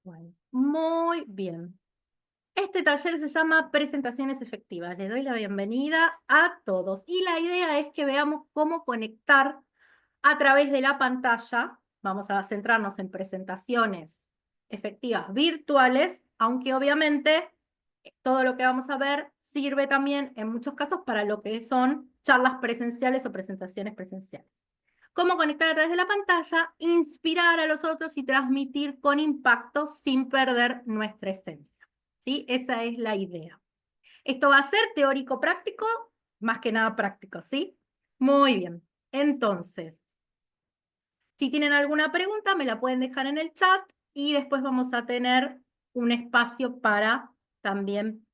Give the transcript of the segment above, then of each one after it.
Bueno, muy bien. Este taller se llama Presentaciones Efectivas. Les doy la bienvenida a todos. Y la idea es que veamos cómo conectar a través de la pantalla. Vamos a centrarnos en presentaciones efectivas virtuales, aunque obviamente todo lo que vamos a ver sirve también en muchos casos para lo que son charlas presenciales o presentaciones presenciales. Cómo conectar a través de la pantalla, inspirar a los otros y transmitir con impacto sin perder nuestra esencia. ¿Sí? Esa es la idea. Esto va a ser teórico-práctico, más que nada práctico, ¿sí? Muy bien. Entonces, si tienen alguna pregunta, me la pueden dejar en el chat y después vamos a tener un espacio para también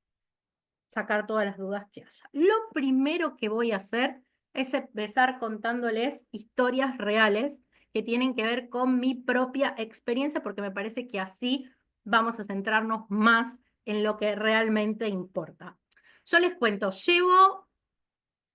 sacar todas las dudas que haya. Lo primero que voy a hacer es empezar contándoles historias reales que tienen que ver con mi propia experiencia, porque me parece que así vamos a centrarnos más en lo que realmente importa. Yo les cuento, llevo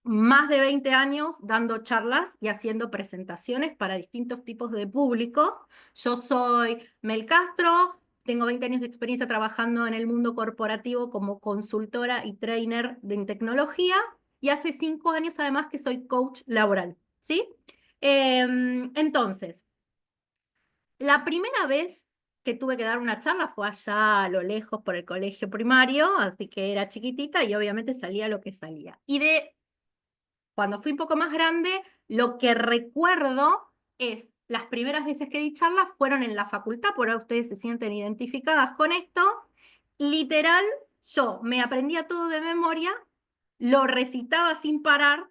más de 20 años dando charlas y haciendo presentaciones para distintos tipos de público. Yo soy Mel Castro, tengo 20 años de experiencia trabajando en el mundo corporativo como consultora y trainer de tecnología y hace 5 años además que soy coach laboral, ¿sí? Entonces, la primera vez que tuve que dar una charla fue allá a lo lejos por el colegio primario, así que era chiquitita y obviamente salía lo que salía. Y de cuando fui un poco más grande, lo que recuerdo es las primeras veces que di charlas fueron en la facultad, por ahora ustedes se sienten identificadas con esto. Literal, yo me aprendía todo de memoria, lo recitaba sin parar,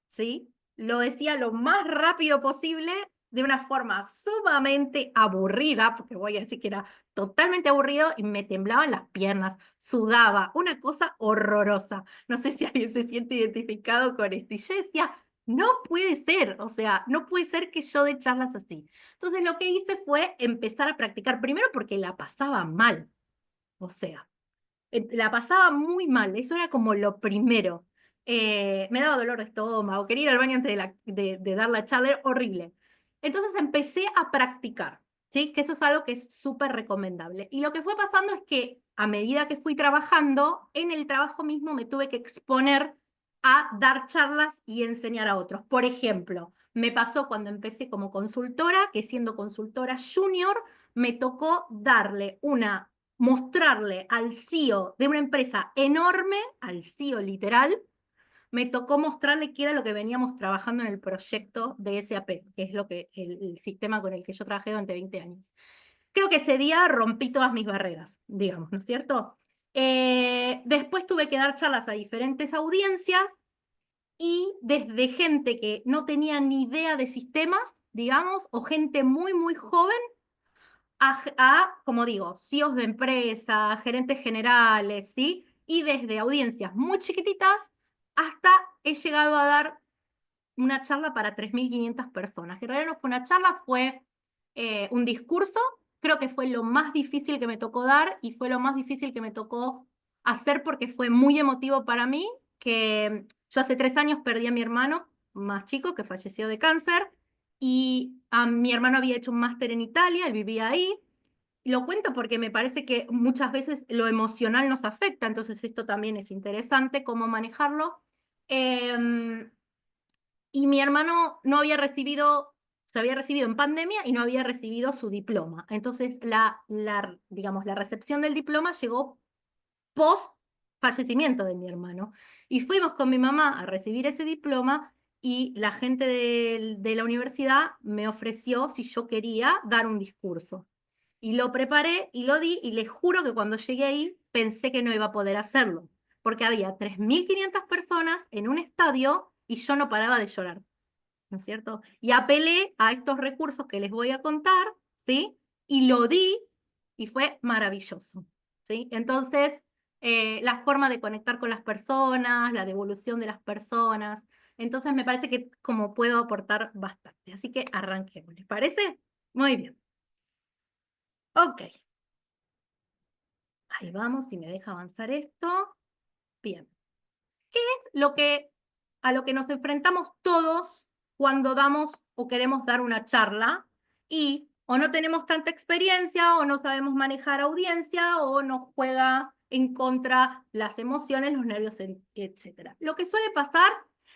¿sí? Lo decía lo más rápido posible, de una forma sumamente aburrida, porque voy a decir que era totalmente aburrido y me temblaban las piernas, sudaba, una cosa horrorosa. No sé si alguien se siente identificado con esto. Y yo decía, no puede ser, o sea, no puede ser que yo dé charlas así. Entonces lo que hice fue empezar a practicar, primero porque la pasaba mal, o sea, la pasaba muy mal, eso era como lo primero. Me daba dolor de estómago, quería ir al baño antes de dar la charla, era horrible. Entonces empecé a practicar, ¿sí? Que eso es algo que es súper recomendable. Y lo que fue pasando es que a medida que fui trabajando, en el trabajo mismo me tuve que exponer a dar charlas y enseñar a otros. Por ejemplo, me pasó cuando empecé como consultora, que siendo consultora junior, me tocó mostrarle al CEO de una empresa enorme, al CEO literal, me tocó mostrarle qué era lo que veníamos trabajando en el proyecto de SAP, que es el sistema con el que yo trabajé durante 20 años. Creo que ese día rompí todas mis barreras, digamos, ¿no es cierto? Después tuve que dar charlas a diferentes audiencias y desde gente que no tenía ni idea de sistemas, digamos, o gente muy, muy joven, como digo, CEOs de empresas, gerentes generales, ¿sí? Y desde audiencias muy chiquititas hasta he llegado a dar una charla para 3.500 personas. Que en realidad no fue una charla, fue un discurso. Creo que fue lo más difícil que me tocó dar y fue lo más difícil que me tocó hacer porque fue muy emotivo para mí, que yo hace 3 años perdí a mi hermano más chico que falleció de cáncer y a mi hermano había hecho un máster en Italia, él vivía ahí. Lo cuento porque me parece que muchas veces lo emocional nos afecta, entonces esto también es interesante cómo manejarlo. Eh, y mi hermano no había recibido, se había recibido en pandemia y no había recibido su diploma. Entonces, digamos, la recepción del diploma llegó post fallecimiento de mi hermano. Y fuimos con mi mamá a recibir ese diploma y la gente de la universidad me ofreció si yo quería dar un discurso. Y lo preparé y lo di y les juro que cuando llegué ahí pensé que no iba a poder hacerlo, porque había 3.500 personas en un estadio y yo no paraba de llorar, ¿no es cierto? Y apelé a estos recursos que les voy a contar, ¿sí? Y lo di y fue maravilloso, ¿sí? Entonces, la forma de conectar con las personas, la devolución de las personas, entonces me parece que como puedo aportar bastante. Así que arranquemos, ¿les parece? Muy bien. Ok, ahí vamos, si me deja avanzar esto. Bien. Es a lo que nos enfrentamos todos cuando damos o queremos dar una charla y O no tenemos tanta experiencia, o no sabemos manejar audiencia, o nos juega en contra las emociones, los nervios, etc. Lo que suele pasar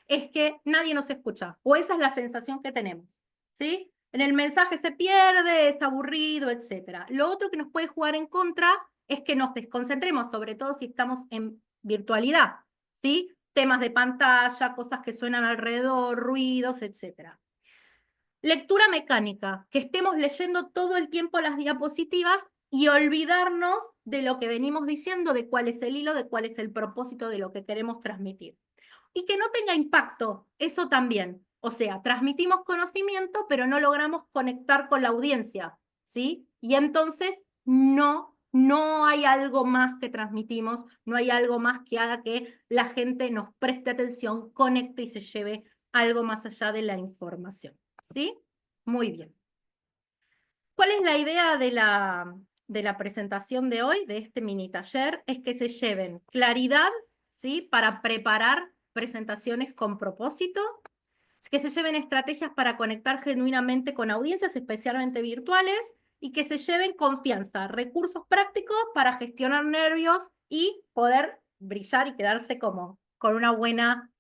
es que nadie nos escucha, o esa es la sensación que tenemos, ¿sí? En el mensaje se pierde, es aburrido, etc. Lo otro que nos puede jugar en contra es que nos desconcentremos, sobre todo si estamos en virtualidad, ¿sí? Temas de pantalla, cosas que suenan alrededor, ruidos, etc. Lectura mecánica, que estemos leyendo todo el tiempo las diapositivas y olvidarnos de lo que venimos diciendo, de cuál es el hilo, de cuál es el propósito de lo que queremos transmitir. Y que no tenga impacto, eso también. O sea, transmitimos conocimiento, pero no logramos conectar con la audiencia, ¿sí? Y entonces no hay algo más que transmitimos, no hay algo más que haga que la gente nos preste atención, conecte y se lleve algo más allá de la información. ¿Sí? Muy bien. ¿Cuál es la idea de la presentación de hoy, de este mini taller? Es que se lleven claridad, ¿sí? Para preparar presentaciones con propósito, que se lleven estrategias para conectar genuinamente con audiencias, especialmente virtuales, y que se lleven confianza, recursos prácticos para gestionar nervios y poder brillar y quedarse como con una buena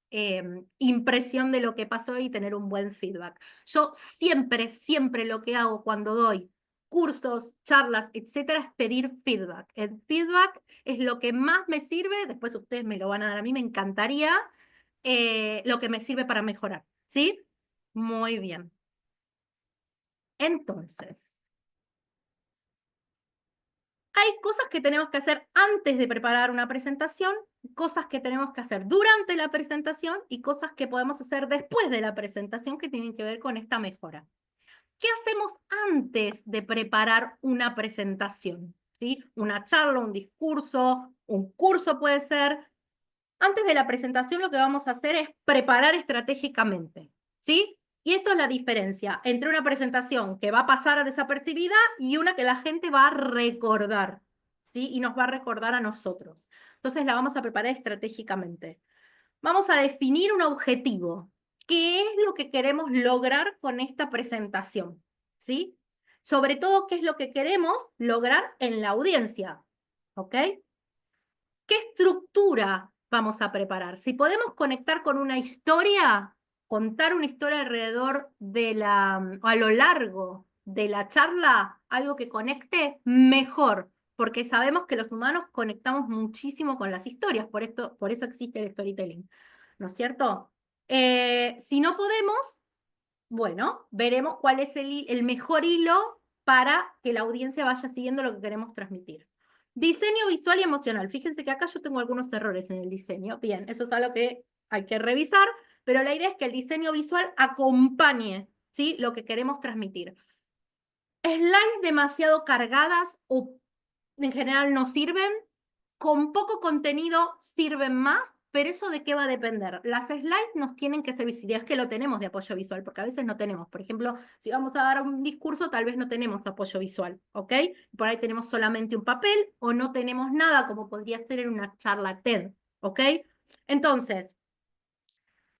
impresión de lo que pasó y tener un buen feedback. Yo siempre lo que hago cuando doy cursos, charlas, etcétera, es pedir feedback. El feedback es lo que más me sirve, después ustedes me lo van a dar a mí, me encantaría, lo que me sirve para mejorar, ¿sí? Muy bien. Entonces, hay cosas que tenemos que hacer antes de preparar una presentación, cosas que tenemos que hacer durante la presentación y cosas que podemos hacer después de la presentación que tienen que ver con esta mejora. ¿Qué hacemos antes de preparar una presentación? ¿Sí? Una charla, un discurso, un curso puede ser. Antes de la presentación lo que vamos a hacer es preparar estratégicamente, ¿sí? Y esto es la diferencia entre una presentación que va a pasar desapercibida y una que la gente va a recordar, ¿sí? Y nos va a recordar a nosotros. Entonces la vamos a preparar estratégicamente. Vamos a definir un objetivo. ¿Qué es lo que queremos lograr con esta presentación? ¿Sí? Sobre todo, ¿qué es lo que queremos lograr en la audiencia? ¿Ok? ¿Qué estructura vamos a preparar? Si podemos conectar con una historia, contar una historia alrededor de a lo largo de la charla, algo que conecte, mejor, porque sabemos que los humanos conectamos muchísimo con las historias, por eso existe el storytelling, ¿no es cierto? Si no podemos, bueno, veremos cuál es el mejor hilo para que la audiencia vaya siguiendo lo que queremos transmitir. Diseño visual y emocional. Fíjense que acá yo tengo algunos errores en el diseño. Bien, eso es algo que hay que revisar, pero la idea es que el diseño visual acompañe, ¿sí?, lo que queremos transmitir. Slides demasiado cargadas o en general no sirven. Con poco contenido sirven más, pero ¿eso de qué va a depender? Las slides nos tienen que servir, si es que lo tenemos de apoyo visual, porque a veces no tenemos. Por ejemplo, si vamos a dar un discurso, tal vez no tenemos apoyo visual, ¿ok? Por ahí tenemos solamente un papel o no tenemos nada, como podría ser en una charla TED, ¿ok? Entonces,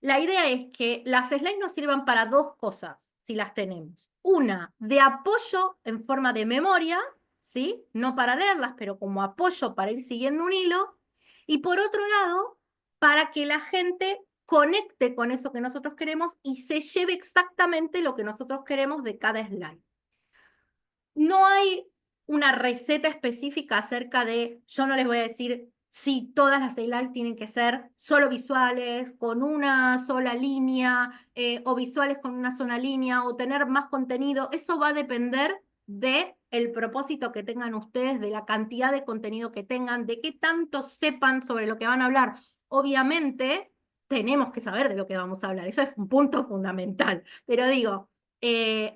la idea es que las slides nos sirvan para dos cosas, si las tenemos. Una, de apoyo en forma de memoria, ¿sí? No para leerlas, pero como apoyo para ir siguiendo un hilo. Y por otro lado, para que la gente conecte con eso que nosotros queremos y se lleve exactamente lo que nosotros queremos de cada slide. No hay una receta específica acerca de, yo no les voy a decir si todas las slides tienen que ser solo visuales, con una sola línea, o visuales con una sola línea, o tener más contenido. Eso va a depender del propósito que tengan ustedes, de la cantidad de contenido que tengan, de qué tanto sepan sobre lo que van a hablar. Obviamente, tenemos que saber de lo que vamos a hablar. Eso es un punto fundamental. Pero digo,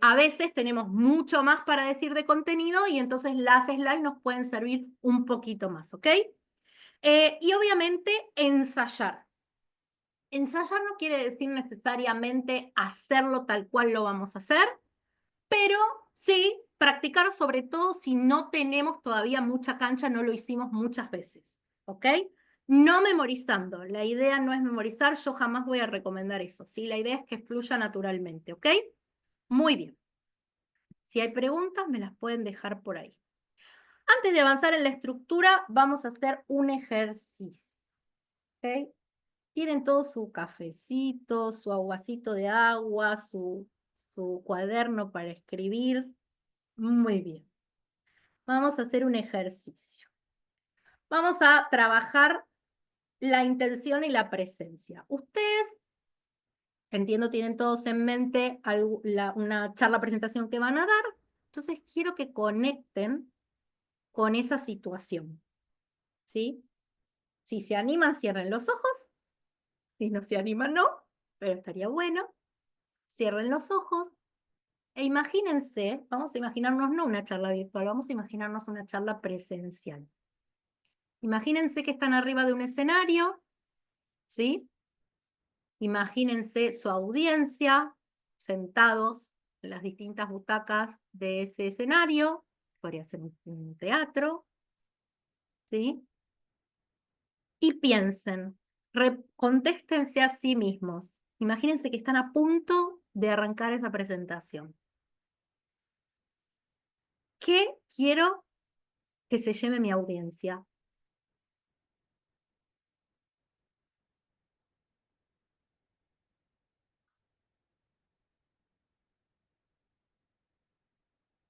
a veces tenemos mucho más para decir de contenido y entonces las slides nos pueden servir un poquito más, ¿ok? Y obviamente ensayar. Ensayar no quiere decir necesariamente hacerlo tal cual lo vamos a hacer, pero sí practicar, sobre todo si no tenemos todavía mucha cancha, no lo hicimos muchas veces, ¿ok? No memorizando. La idea no es memorizar, yo jamás voy a recomendar eso, ¿sí? La idea es que fluya naturalmente, ¿ok? Muy bien. Si hay preguntas, me las pueden dejar por ahí. Antes de avanzar en la estructura, vamos a hacer un ejercicio. ¿Ok? Tienen todo su cafecito, su aguacito de agua, su cuaderno para escribir. Muy bien. Vamos a hacer un ejercicio. Vamos a trabajar la intención y la presencia. Ustedes, entiendo, tienen todos en mente una charla presentación que van a dar. Entonces quiero que conecten con esa situación. ¿Sí? Si se animan, cierren los ojos. Si no se animan, no, pero estaría bueno. Cierren los ojos e imagínense, vamos a imaginarnos no una charla virtual, vamos a imaginarnos una charla presencial. Imagínense que están arriba de un escenario, ¿sí? Imagínense su audiencia sentados en las distintas butacas de ese escenario, podría ser un teatro, ¿sí? Y piensen, contéstense a sí mismos. Imagínense que están a punto de arrancar esa presentación. ¿Qué quiero que se lleve mi audiencia?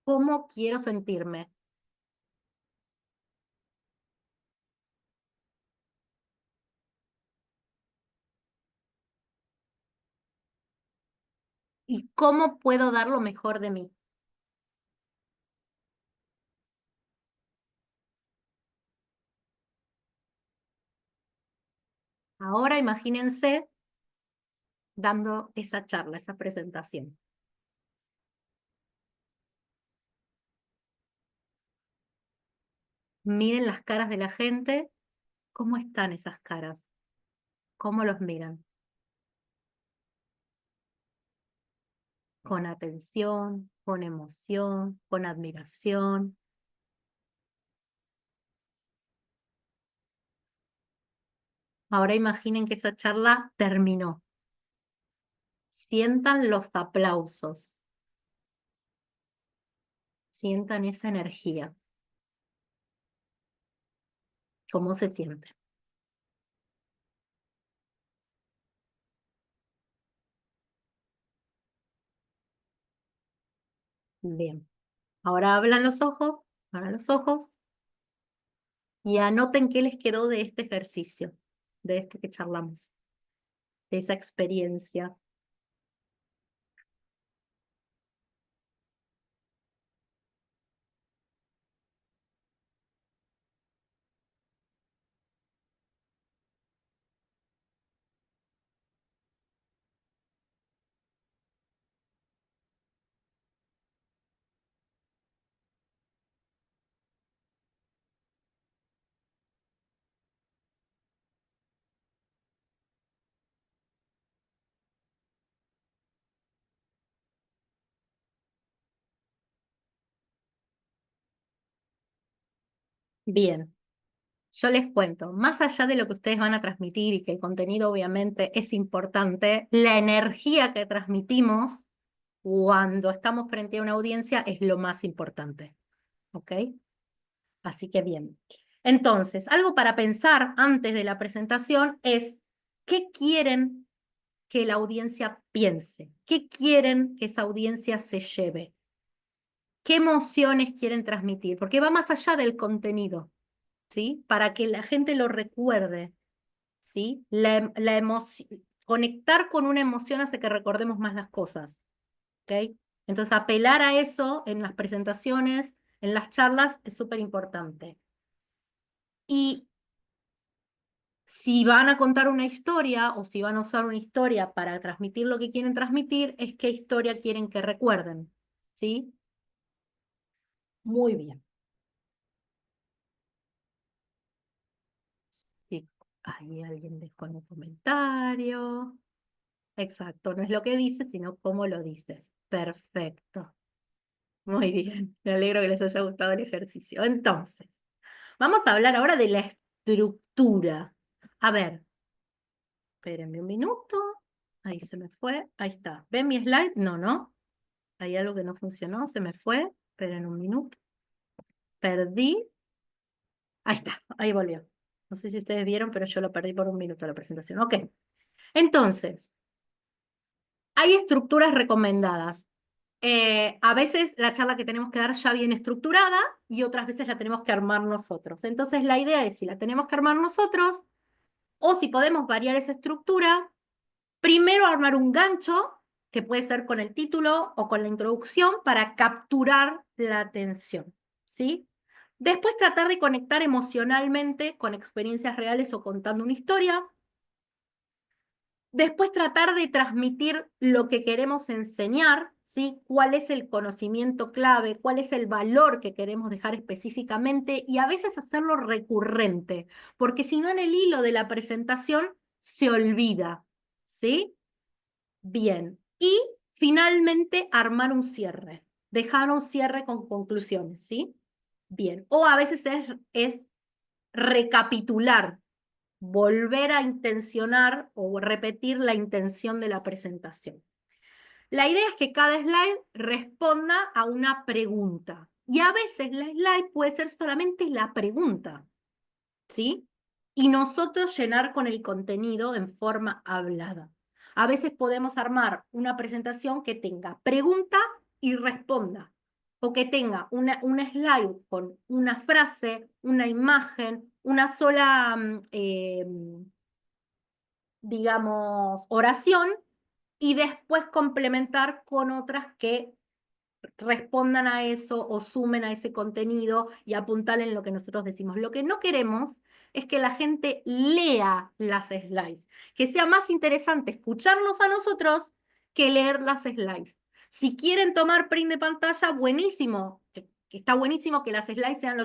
¿Cómo quiero sentirme? ¿Y cómo puedo dar lo mejor de mí? Ahora imagínense dando esa charla, esa presentación. Miren las caras de la gente. ¿Cómo están esas caras? ¿Cómo los miran? Con atención, con emoción, con admiración. Ahora imaginen que esa charla terminó. Sientan los aplausos. Sientan esa energía. ¿Cómo se siente? Bien. Ahora abran los ojos y anoten qué les quedó de este ejercicio, de esto que charlamos, de esa experiencia. Bien, yo les cuento, más allá de lo que ustedes van a transmitir y que el contenido obviamente es importante, la energía que transmitimos cuando estamos frente a una audiencia es lo más importante, ¿ok? Así que bien. Entonces, algo para pensar antes de la presentación es, ¿qué quieren que la audiencia piense? ¿Qué quieren que esa audiencia se lleve? ¿Qué emociones quieren transmitir? Porque va más allá del contenido, ¿sí? Para que la gente lo recuerde, ¿sí? Conectar con una emoción hace que recordemos más las cosas, ¿ok? Entonces, apelar a eso en las presentaciones, en las charlas, es súper importante. Y si van a contar una historia o si van a usar una historia para transmitir lo que quieren transmitir, es qué historia quieren que recuerden, ¿sí? Muy bien. Sí, ahí alguien dejó en un comentario. Exacto, no es lo que dices, sino cómo lo dices. Perfecto. Muy bien, me alegro que les haya gustado el ejercicio. Entonces, vamos a hablar ahora de la estructura. A ver, espérenme un minuto. Ahí se me fue. Ahí está. ¿Ven mi slide? No, ¿no? hay algo que no funcionó, se me fue, esperen un minuto. Perdí. Ahí está, ahí volvió. No sé si ustedes vieron, pero yo lo perdí por un minuto la presentación. Ok, entonces, hay estructuras recomendadas. A veces la charla que tenemos que dar ya viene estructurada y otras veces la tenemos que armar nosotros. Entonces, la idea es si la tenemos que armar nosotros o si podemos variar esa estructura, primero armar un gancho, que puede ser con el título o con la introducción, para capturar la atención, ¿sí? Después tratar de conectar emocionalmente con experiencias reales o contando una historia. Después tratar de transmitir lo que queremos enseñar, ¿sí? Cuál es el conocimiento clave, cuál es el valor que queremos dejar específicamente y a veces hacerlo recurrente, porque si no en el hilo de la presentación se olvida, ¿sí? Bien. Y finalmente armar un cierre, dejar un cierre con conclusiones, ¿sí? Bien. O a veces es recapitular, volver a intencionar o repetir la intención de la presentación. La idea es que cada slide responda a una pregunta. Y a veces la slide puede ser solamente la pregunta, ¿sí? Y nosotros llenar con el contenido en forma hablada. A veces podemos armar una presentación que tenga pregunta y responda, o que tenga una slide con una frase, una imagen, una sola, digamos, oración, y después complementar con otras que respondan a eso o sumen a ese contenido y apuntalen lo que nosotros decimos. Lo que no queremos es que la gente lea las slides, que sea más interesante escucharnos a nosotros que leer las slides. Si quieren tomar print de pantalla, buenísimo, que está buenísimo que las slides sean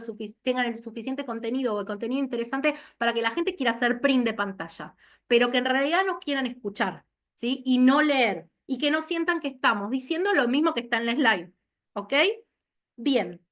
tengan el suficiente contenido o el contenido interesante para que la gente quiera hacer print de pantalla, pero que en realidad nos quieran escuchar, ¿sí? Y no leer, y que no sientan que estamos diciendo lo mismo que está en la slide. ¿Ok? Bien.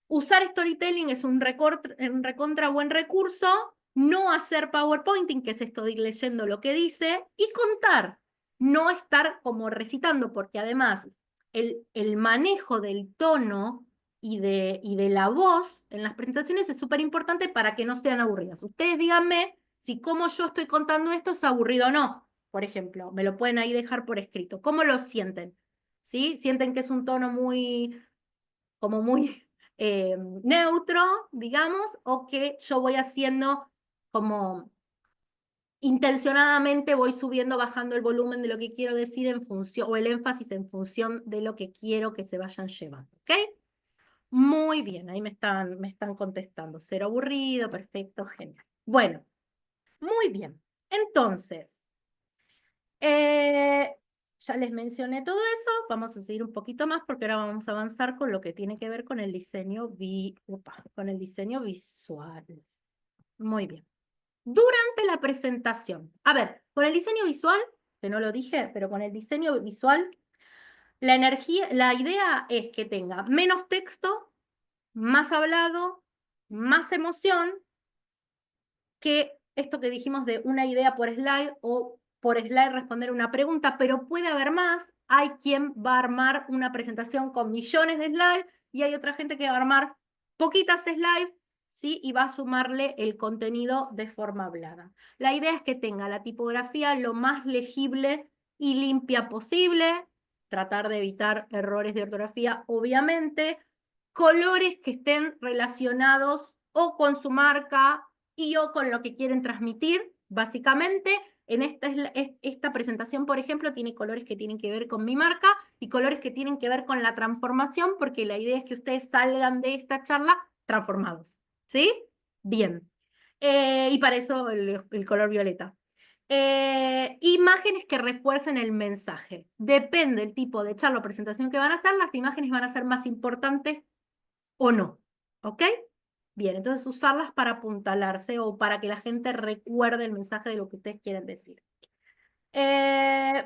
Usar storytelling es un recontra buen recurso. No hacer PowerPointing, que es esto de ir leyendo lo que dice, y contar. No estar como recitando, porque además el manejo del tono y de la voz en las presentaciones es súper importante para que no sean aburridas. Ustedes díganme si como yo estoy contando esto es aburrido o no. Por ejemplo, me lo pueden ahí dejar por escrito. ¿Cómo lo sienten? ¿Sí? ¿Sienten que es un tono muy, como muy neutro, digamos, o que yo voy haciendo como intencionadamente voy subiendo, bajando el volumen de lo que quiero decir en función, o el énfasis en función de lo que quiero que se vayan llevando, ¿ok? Muy bien, ahí me están contestando. Cero aburrido, perfecto, genial. Bueno, muy bien. Entonces, eh, ya les mencioné todo eso, vamos a seguir un poquito más porque ahora vamos a avanzar con lo que tiene que ver con el diseño, con el diseño visual. Muy bien. Durante la presentación, a ver, con el diseño visual, que no lo dije, pero con el diseño visual, la idea es que tenga menos texto, más hablado, más emoción, que esto que dijimos de una idea por slide o por slide responder una pregunta, pero puede haber más. Hay quien va a armar una presentación con millones de slides y hay otra gente que va a armar poquitas slides, ¿sí? Y va a sumarle el contenido de forma hablada. La idea es que tenga la tipografía lo más legible y limpia posible, tratar de evitar errores de ortografía, obviamente, colores que estén relacionados o con su marca y o con lo que quieren transmitir, básicamente. En esta presentación, por ejemplo, tiene colores que tienen que ver con mi marca y colores que tienen que ver con la transformación, porque la idea es que ustedes salgan de esta charla transformados, ¿sí? Bien. Y para eso el color violeta. Imágenes que refuercen el mensaje. Depende del tipo de charla o presentación que van a hacer, las imágenes van a ser más importantes o no, ¿ok? Bien, entonces usarlas para apuntalarse o para que la gente recuerde el mensaje de lo que ustedes quieren decir.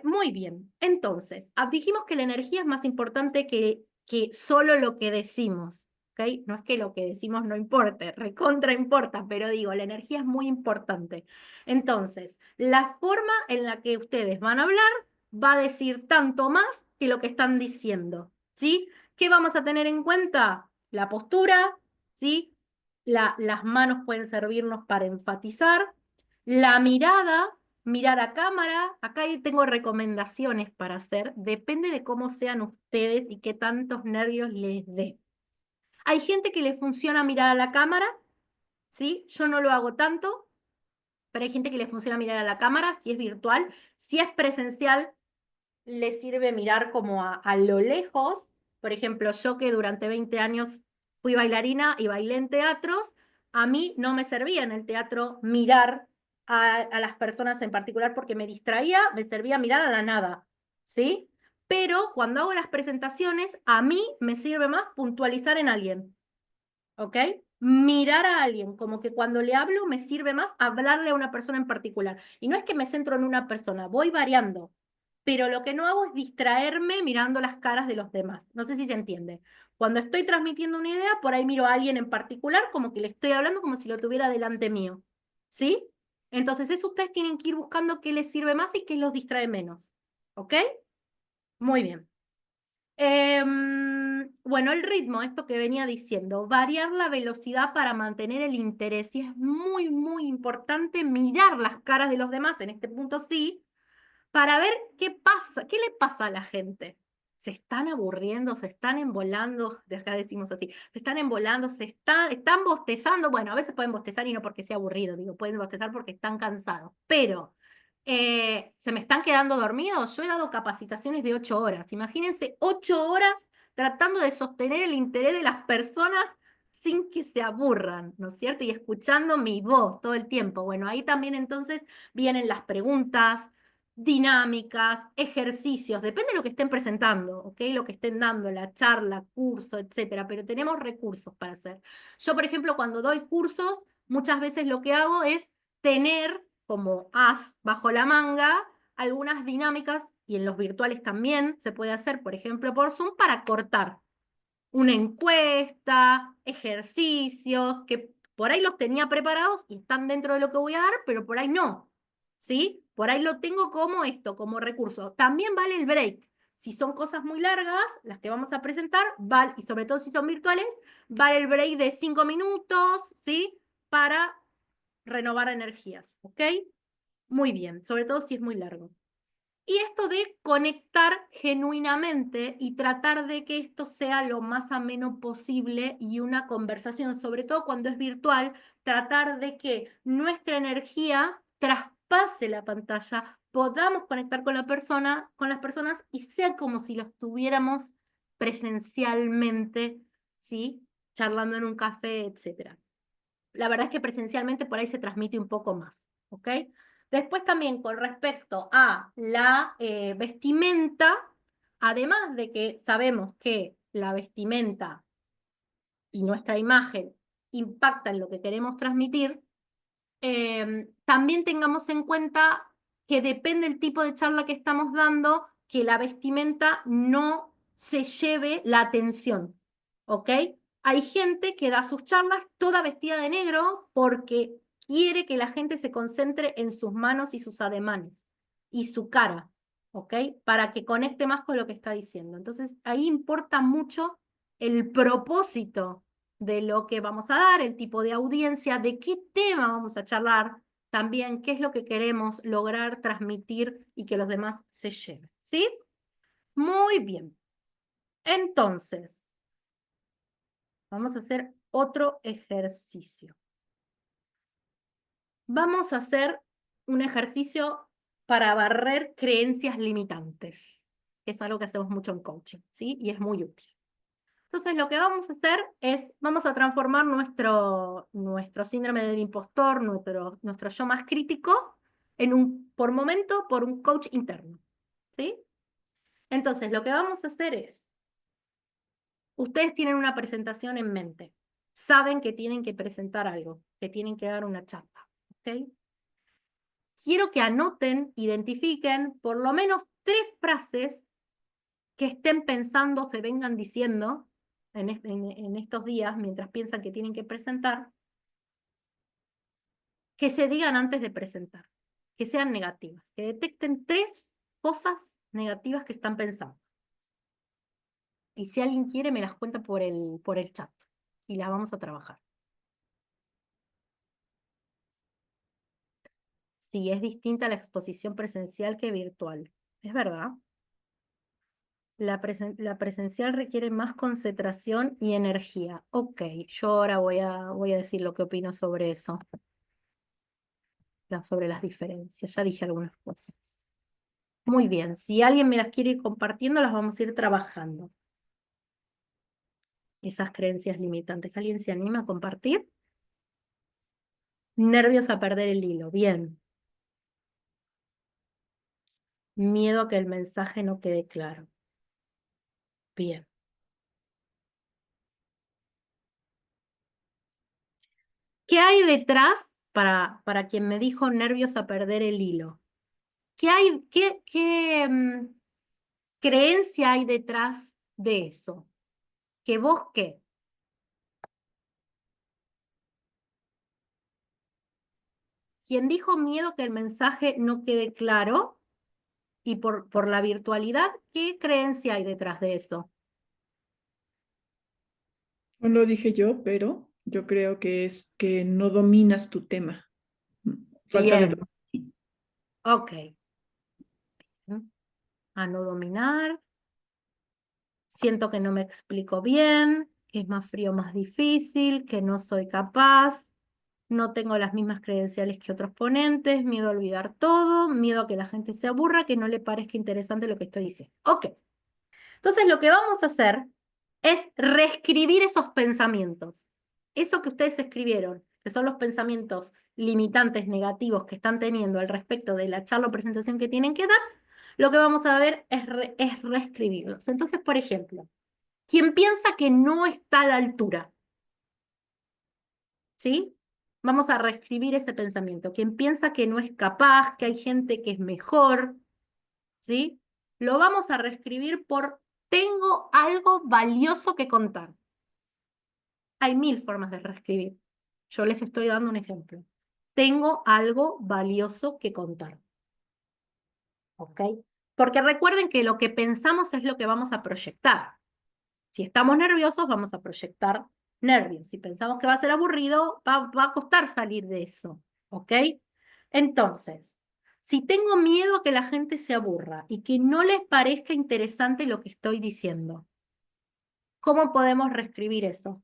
Muy bien, entonces, dijimos que la energía es más importante que solo lo que decimos, ¿ok? No es que lo que decimos no importe, recontra importa, pero digo, la energía es muy importante. Entonces, la forma en la que ustedes van a hablar va a decir tanto más que lo que están diciendo. ¿sí? ¿Qué vamos a tener en cuenta? La postura, ¿sí? Las manos pueden servirnos para enfatizar. La mirada, mirar a cámara. Acá tengo recomendaciones para hacer. Depende de cómo sean ustedes y qué tantos nervios les dé. Hay gente que le funciona mirar a la cámara, ¿sí? Yo no lo hago tanto, pero hay gente que le funciona mirar a la cámara si es virtual. Si es presencial, le sirve mirar como a lo lejos. Por ejemplo, yo que durante 20 años fui bailarina y bailé en teatros, a mí no me servía en el teatro mirar a las personas en particular porque me distraía, me servía mirar a la nada, ¿sí? Pero cuando hago las presentaciones, a mí me sirve más puntualizar en alguien. ¿Ok? Mirar a alguien, como que cuando le hablo me sirve más hablarle a una persona en particular. Y no es que me centro en una persona, voy variando. Pero lo que no hago es distraerme mirando las caras de los demás. No sé si se entiende. Cuando estoy transmitiendo una idea, por ahí miro a alguien en particular, como que le estoy hablando como si lo tuviera delante mío. ¿Sí? Entonces, eso ustedes tienen que ir buscando qué les sirve más y qué los distrae menos. ¿Ok? Muy bien. Bueno, el ritmo, esto que venía diciendo, variar la velocidad para mantener el interés. Y es muy, muy importante mirar las caras de los demás, en este punto sí, para ver qué pasa, qué le pasa a la gente. ¿Se están aburriendo? ¿Se están embolando? De acá decimos así, ¿se están embolando? ¿Están bostezando? Bueno, a veces pueden bostezar y no porque sea aburrido, digo, pueden bostezar porque están cansados. Pero, ¿se me están quedando dormidos? Yo he dado capacitaciones de 8 horas. Imagínense 8 horas tratando de sostener el interés de las personas sin que se aburran, ¿no es cierto? Y escuchando mi voz todo el tiempo. Bueno, ahí también entonces vienen las preguntas, dinámicas, ejercicios, depende de lo que estén presentando, ¿ok? Lo que estén dando, la charla, curso, etcétera, pero tenemos recursos para hacer. Yo, por ejemplo, cuando doy cursos, muchas veces lo que hago es tener como as bajo la manga algunas dinámicas, y en los virtuales también se puede hacer, por ejemplo, por Zoom, para cortar una encuesta, ejercicios, que por ahí los tenía preparados y están dentro de lo que voy a dar, pero por ahí no, ¿sí? Por ahí lo tengo como esto, como recurso. También vale el break. Si son cosas muy largas, las que vamos a presentar, vale, y sobre todo si son virtuales, vale el break de 5 minutos, ¿sí? Para renovar energías, ¿ok? Muy bien, sobre todo si es muy largo. Y esto de conectar genuinamente y tratar de que esto sea lo más ameno posible y una conversación, sobre todo cuando es virtual, tratar de que nuestra energía traspase la pantalla, podamos conectar con la persona, con las personas y sea como si los tuviéramos presencialmente, ¿sí? Charlando en un café, etcétera. La verdad es que presencialmente por ahí se transmite un poco más, ¿ok? Después también con respecto a la vestimenta, además de que sabemos que la vestimenta y nuestra imagen impacta en lo que queremos transmitir, también tengamos en cuenta que depende del tipo de charla que estamos dando, que la vestimenta no se lleve la atención, ¿ok? Hay gente que da sus charlas toda vestida de negro porque quiere que la gente se concentre en sus manos y sus ademanes y su cara, ¿ok? Para que conecte más con lo que está diciendo. Entonces, ahí importa mucho el propósito de lo que vamos a dar, el tipo de audiencia, de qué tema vamos a charlar, también qué es lo que queremos lograr transmitir y que los demás se lleven. ¿Sí? Muy bien. Entonces, vamos a hacer otro ejercicio. Vamos a hacer un ejercicio para barrer creencias limitantes. Es algo que hacemos mucho en coaching, ¿sí? Y es muy útil. Entonces, lo que vamos a hacer es, vamos a transformar nuestro síndrome del impostor, nuestro yo más crítico, por momento, por un coach interno, ¿sí? Entonces, lo que vamos a hacer es, ustedes tienen una presentación en mente, saben que tienen que presentar algo, que tienen que dar una charla, ¿ok? Quiero que anoten, identifiquen por lo menos 3 frases que estén pensando, se vengan diciendo en estos días, mientras piensan que tienen que presentar, que se digan antes de presentar, que sean negativas, que detecten 3 cosas negativas que están pensando. Y si alguien quiere, me las cuenta por el chat. Y las vamos a trabajar. Sí, es distinta la exposición presencial que virtual. Es verdad. La presencial requiere más concentración y energía. Ok, yo ahora voy a decir lo que opino sobre eso, sobre las diferencias. Ya dije algunas cosas. Muy bien, si alguien me las quiere ir compartiendo, las vamos a ir trabajando. Esas creencias limitantes. ¿Alguien se anima a compartir? Nervios a perder el hilo. Bien. Miedo a que el mensaje no quede claro. Bien. ¿Qué hay detrás para quien me dijo nervios a perder el hilo? ¿Qué hay, qué creencia hay detrás de eso? ¿Que vos qué? Quien dijo miedo que el mensaje no quede claro y por la virtualidad, ¿qué creencia hay detrás de eso? No lo dije yo, pero yo creo que es que no dominas tu tema. Falta de Bien, dominio. ok. A no dominar. Siento que no me explico bien, que es más frío, más difícil, que no soy capaz, no tengo las mismas credenciales que otros ponentes, miedo a olvidar todo, miedo a que la gente se aburra, que no le parezca interesante lo que estoy diciendo. Ok, entonces lo que vamos a hacer es reescribir esos pensamientos. Eso que ustedes escribieron, que son los pensamientos limitantes, negativos que están teniendo al respecto de la charla o presentación que tienen que dar, lo que vamos a ver es reescribirlos. Entonces, por ejemplo, quien piensa que no está a la altura, ¿sí? Vamos a reescribir ese pensamiento. Quien piensa que no es capaz, que hay gente que es mejor, ¿sí? Lo vamos a reescribir por tengo algo valioso que contar. Hay 1000 formas de reescribir. Yo les estoy dando un ejemplo. Tengo algo valioso que contar. ¿Ok? Porque recuerden que lo que pensamos es lo que vamos a proyectar. Si estamos nerviosos, vamos a proyectar nervios. Si pensamos que va a ser aburrido, va a costar salir de eso. ¿Ok? Entonces, si tengo miedo a que la gente se aburra y que no les parezca interesante lo que estoy diciendo, ¿cómo podemos reescribir eso?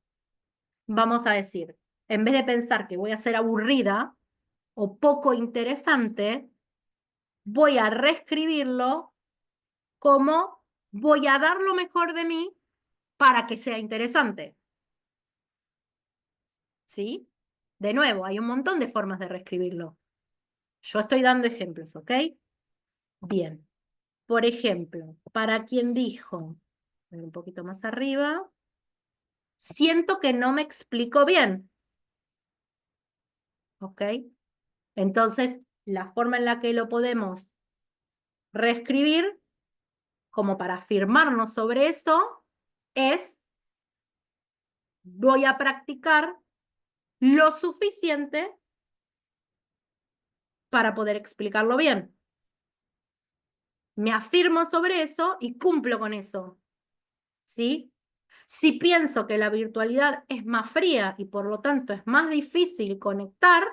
Vamos a decir, en vez de pensar que voy a ser aburrida o poco interesante, voy a reescribirlo como voy a dar lo mejor de mí para que sea interesante. ¿Sí? De nuevo, hay un montón de formas de reescribirlo. Yo estoy dando ejemplos, ¿ok? Bien. Por ejemplo, para quien dijo, un poquito más arriba, siento que no me explico bien, ¿ok? Entonces, la forma en la que lo podemos reescribir, como para afirmarnos sobre eso, es voy a practicar lo suficiente para poder explicarlo bien. Me afirmo sobre eso y cumplo con eso, ¿sí? Si pienso que la virtualidad es más fría y por lo tanto es más difícil conectar,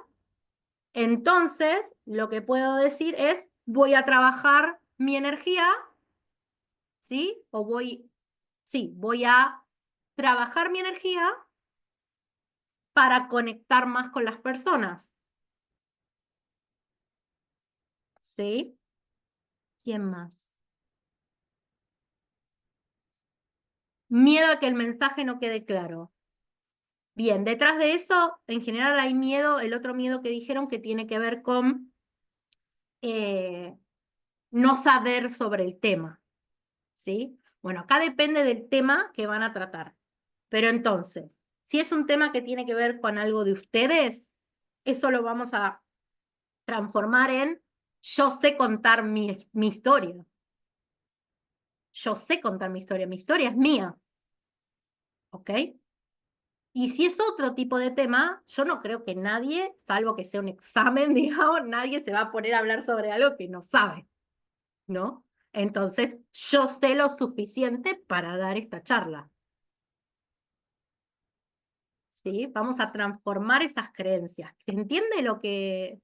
entonces lo que puedo decir es voy a trabajar mi energía, ¿sí? Sí, voy a trabajar mi energía para conectar más con las personas, ¿sí? ¿Quién más? Miedo a que el mensaje no quede claro. Bien, detrás de eso, en general hay miedo, el otro miedo que dijeron que tiene que ver con eh, no saber sobre el tema, ¿sí? Bueno, acá depende del tema que van a tratar. Pero entonces, si es un tema que tiene que ver con algo de ustedes, eso lo vamos a transformar en yo sé contar mi historia. Yo sé contar mi historia es mía, ¿ok? Y si es otro tipo de tema, yo no creo que nadie, salvo que sea un examen, digamos, nadie se va a poner a hablar sobre algo que no sabe, ¿no? Entonces, yo sé lo suficiente para dar esta charla. ¿Sí? Vamos a transformar esas creencias. ¿Se entiende lo que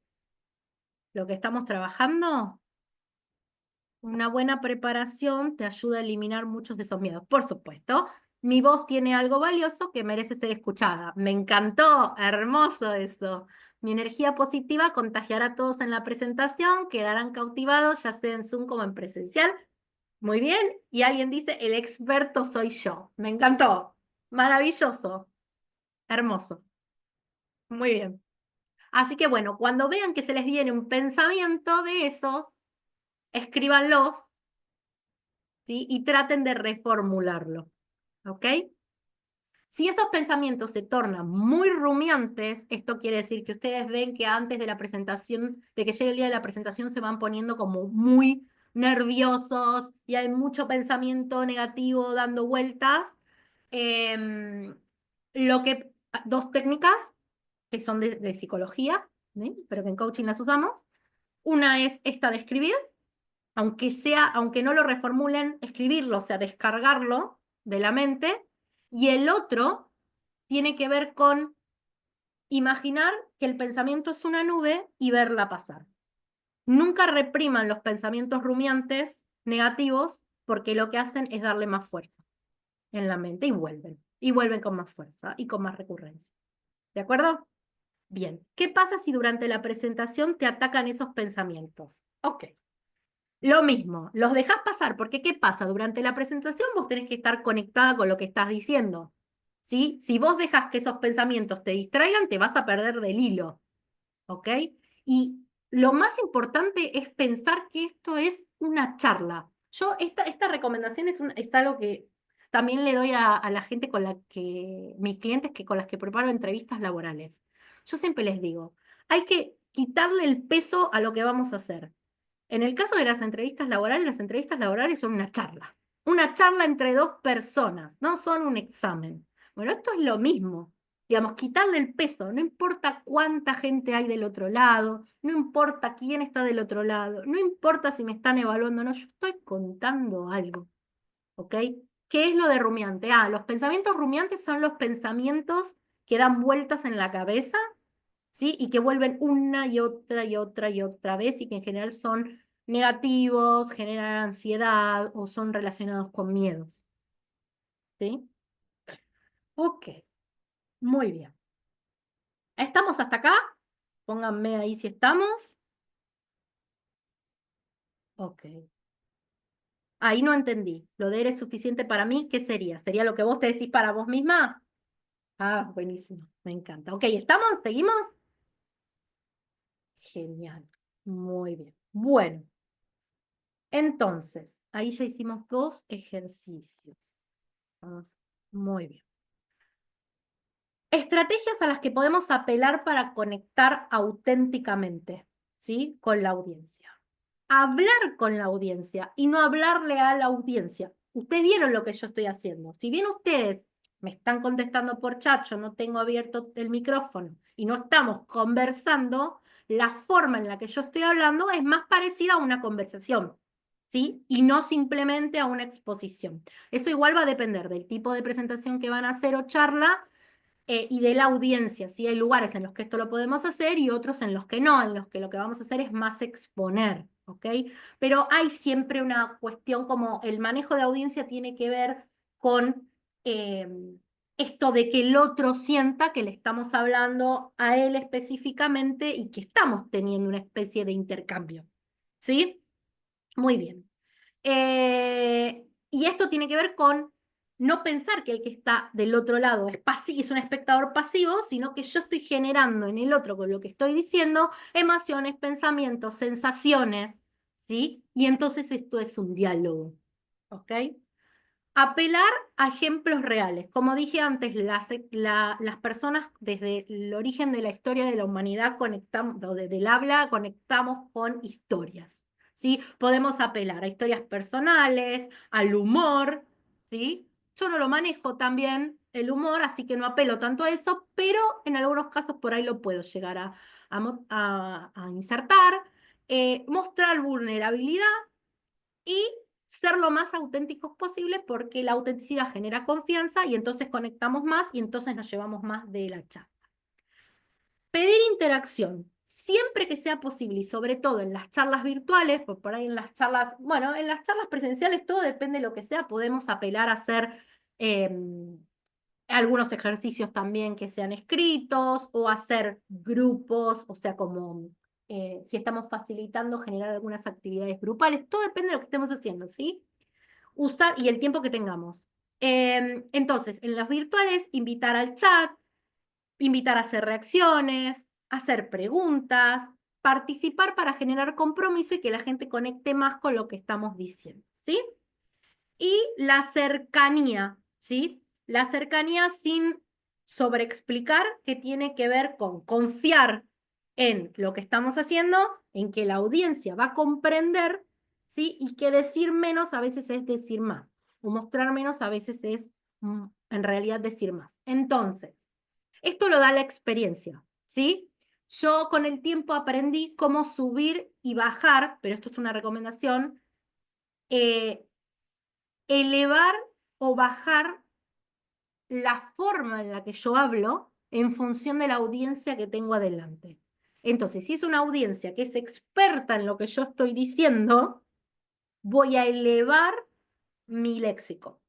estamos trabajando? Una buena preparación te ayuda a eliminar muchos de esos miedos. Por supuesto, mi voz tiene algo valioso que merece ser escuchada. Me encantó, hermoso eso. Mi energía positiva contagiará a todos en la presentación, quedarán cautivados, ya sea en Zoom como en presencial. Muy bien. Y alguien dice, el experto soy yo. Me encantó. Maravilloso. Hermoso. Muy bien. Así que bueno, cuando vean que se les viene un pensamiento de esos, escríbanlos, ¿sí? Y traten de reformularlo, ¿ok? Si esos pensamientos se tornan muy rumiantes, esto quiere decir que ustedes ven que antes de la presentación, de que llegue el día de la presentación, se van poniendo como muy nerviosos y hay mucho pensamiento negativo dando vueltas. Em, lo que, dos técnicas que son de psicología, ¿sí? Pero que en coaching las usamos. Una es esta de escribir, aunque no lo reformulen, escribirlo, o sea, descargarlo de la mente. Y el otro tiene que ver con imaginar que el pensamiento es una nube y verla pasar. Nunca repriman los pensamientos rumiantes negativos porque lo que hacen es darle más fuerza en la mente y vuelven con más fuerza y con más recurrencia. ¿De acuerdo? Bien. ¿Qué pasa si durante la presentación te atacan esos pensamientos? Ok. Lo mismo, los dejas pasar, porque ¿qué pasa? Durante la presentación vos tenés que estar conectada con lo que estás diciendo, ¿sí? Si vos dejas que esos pensamientos te distraigan, te vas a perder del hilo, ¿ok? Y lo más importante es pensar que esto es una charla. Yo, esta recomendación es algo que también le doy a la gente con la que, mis clientes con las que preparo entrevistas laborales. Yo siempre les digo, hay que quitarle el peso a lo que vamos a hacer. En el caso de las entrevistas laborales son una charla entre dos personas, no son un examen. Bueno, esto es lo mismo, digamos, quitarle el peso, no importa cuánta gente hay del otro lado, no importa quién está del otro lado, no importa si me están evaluando o no, yo estoy contando algo, ¿ok? ¿Qué es lo de rumiante? Ah, los pensamientos rumiantes son los pensamientos que dan vueltas en la cabeza, ¿sí? Y que vuelven una y otra y otra y otra vez y que en general son negativos, generan ansiedad o son relacionados con miedos, ¿sí? Ok, muy bien. ¿Estamos hasta acá? Pónganme ahí si estamos. Ok. Ahí no entendí. Lo de eres suficiente para mí, ¿qué sería? ¿Sería lo que vos te decís para vos misma? Ah, buenísimo. Me encanta. Ok, ¿estamos? ¿Seguimos? Genial. Muy bien. Bueno. Entonces, ahí ya hicimos dos ejercicios. Vamos, muy bien. Estrategias a las que podemos apelar para conectar auténticamente, ¿sí? Con la audiencia. Hablar con la audiencia y no hablarle a la audiencia. Ustedes vieron lo que yo estoy haciendo. Si bien ustedes me están contestando por chat, yo no tengo abierto el micrófono y no estamos conversando, la forma en la que yo estoy hablando es más parecida a una conversación, ¿sí? Y no simplemente a una exposición. Eso igual va a depender del tipo de presentación que van a hacer o charla y de la audiencia, ¿sí? Hay lugares en los que esto lo podemos hacer y otros en los que no, en los que lo que vamos a hacer es más exponer, ¿ok? Pero hay siempre una cuestión como el manejo de audiencia tiene que ver con eh, esto de que el otro sienta que le estamos hablando a él específicamente y que estamos teniendo una especie de intercambio, ¿sí? Muy bien. Y esto tiene que ver con no pensar que el que está del otro lado es un espectador pasivo, sino que yo estoy generando en el otro con lo que estoy diciendo emociones, pensamientos, sensaciones, ¿sí? Y entonces esto es un diálogo, ¿ok? Apelar a ejemplos reales. Como dije antes, las personas desde el origen de la historia de la humanidad conectamos, o desde el habla, conectamos con historias, ¿sí? Podemos apelar a historias personales, al humor, ¿sí? Yo no lo manejo también el humor, así que no apelo tanto a eso, pero en algunos casos por ahí lo puedo llegar a insertar. Mostrar vulnerabilidad y ser lo más auténticos posible porque la autenticidad genera confianza y entonces conectamos más y entonces nos llevamos más de la charla. Pedir interacción, siempre que sea posible y sobre todo en las charlas virtuales, por ahí en las charlas, bueno, en las charlas presenciales todo depende de lo que sea, podemos apelar a hacer algunos ejercicios también que sean escritos o hacer grupos, o sea, como si estamos facilitando generar algunas actividades grupales, todo depende de lo que estemos haciendo, ¿sí? Usar y el tiempo que tengamos. Entonces, en las virtuales, invitar al chat, invitar a hacer reacciones, hacer preguntas, participar para generar compromiso y que la gente conecte más con lo que estamos diciendo, ¿sí? Y la cercanía, ¿sí? La cercanía sin sobreexplicar, que tiene que ver con confiar en lo que estamos haciendo, en que la audiencia va a comprender, ¿sí? Y que decir menos a veces es decir más, o mostrar menos a veces es en realidad decir más. Entonces, esto lo da la experiencia, ¿sí? Yo con el tiempo aprendí cómo subir y bajar, pero esto es una recomendación, elevar o bajar la forma en la que yo hablo en función de la audiencia que tengo adelante. Entonces, si es una audiencia que es experta en lo que yo estoy diciendo, voy a elevar mi léxico.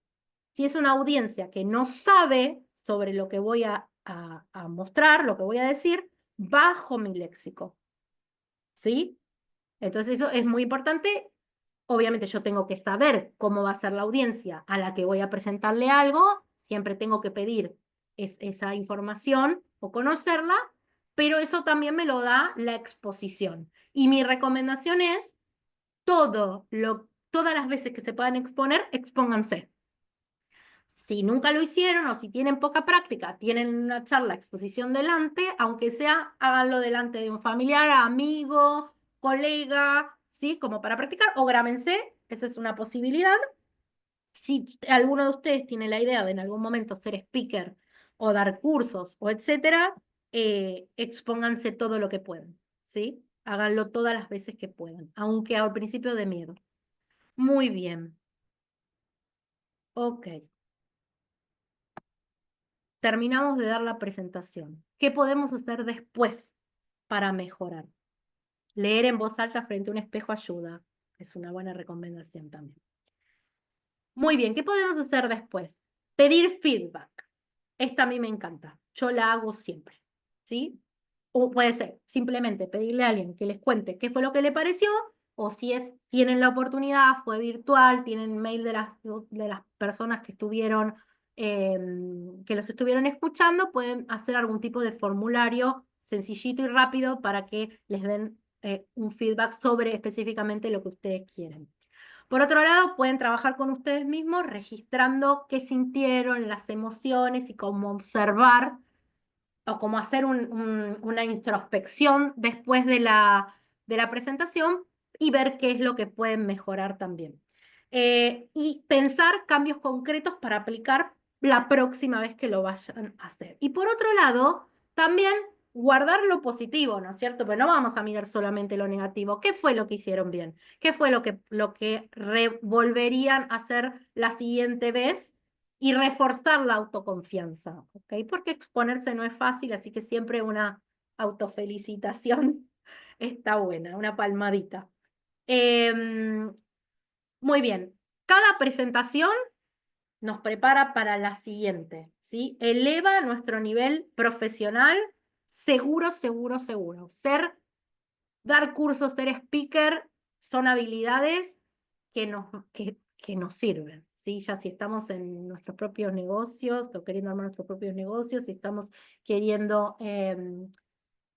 Si es una audiencia que no sabe sobre lo que voy a mostrar, lo que voy a decir, bajo mi léxico. ¿Sí? Entonces eso es muy importante. Obviamente yo tengo que saber cómo va a ser la audiencia a la que voy a presentarle algo. Siempre tengo que pedir esa información o conocerla, pero eso también me lo da la exposición. Y mi recomendación es todas las veces que se puedan exponer, expónganse. Si nunca lo hicieron o si tienen poca práctica, tienen una charla, exposición delante, aunque sea, háganlo delante de un familiar, amigo, colega, ¿sí? Como para practicar, o grábense, esa es una posibilidad. Si alguno de ustedes tiene la idea de en algún momento ser speaker o dar cursos o etcétera, expónganse todo lo que puedan, ¿sí? Háganlo todas las veces que puedan, aunque al principio de miedo. Muy bien. Ok. Terminamos de dar la presentación. ¿Qué podemos hacer después para mejorar? Leer en voz alta frente a un espejo ayuda. Es una buena recomendación también. Muy bien, ¿qué podemos hacer después? Pedir feedback. Esta a mí me encanta. Yo la hago siempre. ¿Sí? O puede ser simplemente pedirle a alguien que les cuente qué fue lo que le pareció, o si tienen la oportunidad, fue virtual, tienen mail de las personas que estuvieron, que los estuvieron escuchando, pueden hacer algún tipo de formulario sencillito y rápido para que les den un feedback sobre específicamente lo que ustedes quieren. Por otro lado, pueden trabajar con ustedes mismos registrando qué sintieron, las emociones y cómo observar o como hacer una introspección después de la presentación y ver qué es lo que pueden mejorar también. Y pensar cambios concretos para aplicar la próxima vez que lo vayan a hacer. Y por otro lado, también guardar lo positivo, ¿no es cierto? Pero no vamos a mirar solamente lo negativo. ¿Qué fue lo que hicieron bien? ¿Qué fue lo que volverían a hacer la siguiente vez? Y reforzar la autoconfianza, ¿ok? Porque exponerse no es fácil, así que siempre una autofelicitación está buena, una palmadita. Muy bien, cada presentación nos prepara para la siguiente, ¿sí? Eleva nuestro nivel profesional, seguro, seguro, seguro. Dar cursos, ser speaker, son habilidades que nos sirven, ¿sí? Ya si estamos en nuestros propios negocios, o queriendo armar nuestros propios negocios, si estamos queriendo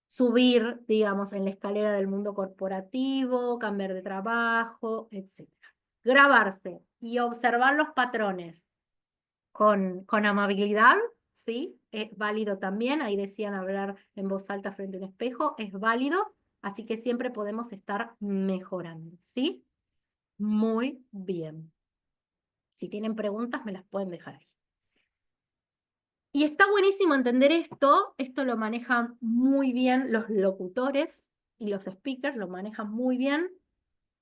subir, digamos, en la escalera del mundo corporativo, cambiar de trabajo, etc. Grabarse y observar los patrones con amabilidad, ¿sí? Es válido también, ahí decían hablar en voz alta frente a un espejo, es válido, así que siempre podemos estar mejorando, ¿sí? Muy bien. Si tienen preguntas, me las pueden dejar ahí. Y está buenísimo entender esto lo manejan muy bien los locutores y los speakers, lo manejan muy bien.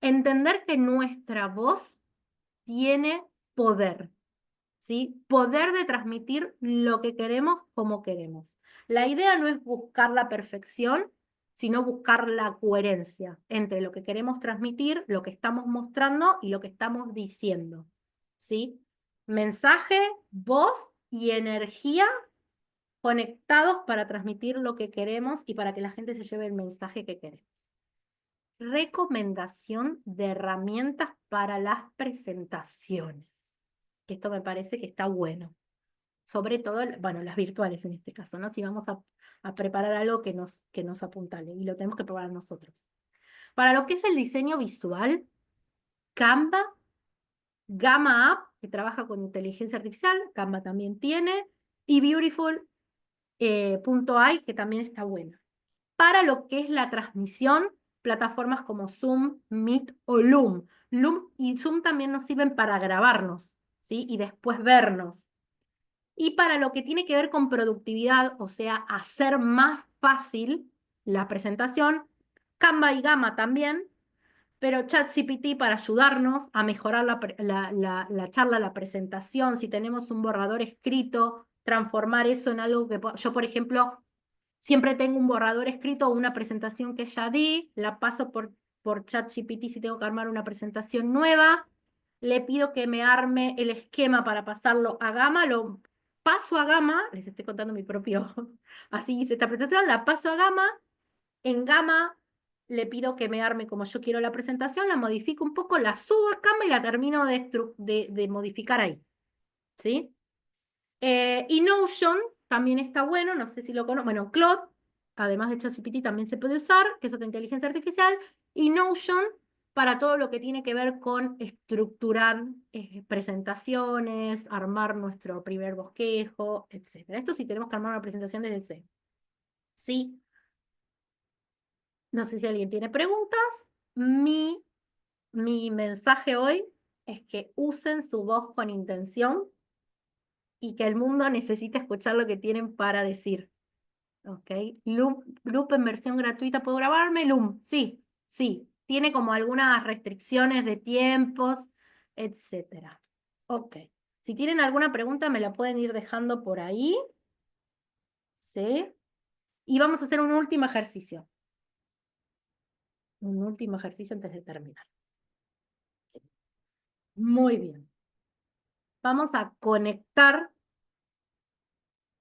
Entender que nuestra voz tiene poder, ¿sí? Poder de transmitir lo que queremos como queremos. La idea no es buscar la perfección, sino buscar la coherencia entre lo que queremos transmitir, lo que estamos mostrando y lo que estamos diciendo, ¿sí? Mensaje, voz y energía conectados para transmitir lo que queremos y para que la gente se lleve el mensaje que queremos. Recomendación de herramientas para las presentaciones. Que esto me parece que está bueno. Sobre todo, bueno, las virtuales en este caso, ¿no? Si vamos a preparar algo que nos apuntale y lo tenemos que preparar nosotros. Para lo que es el diseño visual, Canva, Gamma App, que trabaja con inteligencia artificial, Canva también tiene, y Beautiful.ai, que también está buena. Para lo que es la transmisión, plataformas como Zoom, Meet o Loom. Loom y Zoom también nos sirven para grabarnos, ¿sí? Y después vernos. Y para lo que tiene que ver con productividad, o sea, hacer más fácil la presentación, Canva y Gamma también, pero ChatGPT para ayudarnos a mejorar la charla, la presentación, si tenemos un borrador escrito, transformar eso en algo que yo, por ejemplo, siempre tengo un borrador escrito o una presentación que ya di, la paso por ChatGPT si tengo que armar una presentación nueva, le pido que me arme el esquema para pasarlo a Gamma, lo paso a Gamma, les estoy contando mi propio, así hice esta presentación, la paso a Gamma, en Gamma le pido que me arme como yo quiero la presentación, la modifico un poco, la subo a Canva y la termino de modificar ahí, ¿sí? Y Notion también está bueno, no sé si lo conozco. Bueno, Claude, además de ChatGPT, también se puede usar, que es otra inteligencia artificial. Y Notion para todo lo que tiene que ver con estructurar presentaciones, armar nuestro primer bosquejo, etc. Esto sí tenemos que armar una presentación desde cero. Sí, no sé si alguien tiene preguntas. Mi, mi mensaje hoy es que usen su voz con intención y que el mundo necesita escuchar lo que tienen para decir. ¿Ok? Loop en versión gratuita, ¿puedo grabarme? Loom, sí, sí. Tiene como algunas restricciones de tiempos, etcétera. Ok. Si tienen alguna pregunta, me la pueden ir dejando por ahí. ¿Sí? Y vamos a hacer un último ejercicio. Un último ejercicio antes de terminar. Muy bien. Vamos a conectar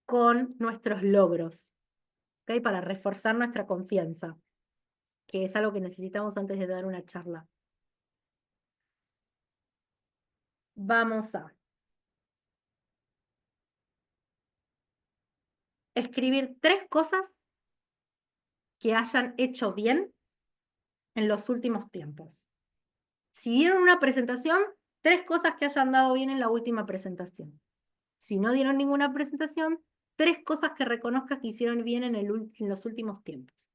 con nuestros logros, ¿ok? Para reforzar nuestra confianza, que es algo que necesitamos antes de dar una charla. Vamos a escribir 3 cosas que hayan hecho bien en los últimos tiempos. Si dieron una presentación, 3 cosas que hayan dado bien en la última presentación. Si no dieron ninguna presentación, 3 cosas que reconozcas que hicieron bien en los últimos tiempos.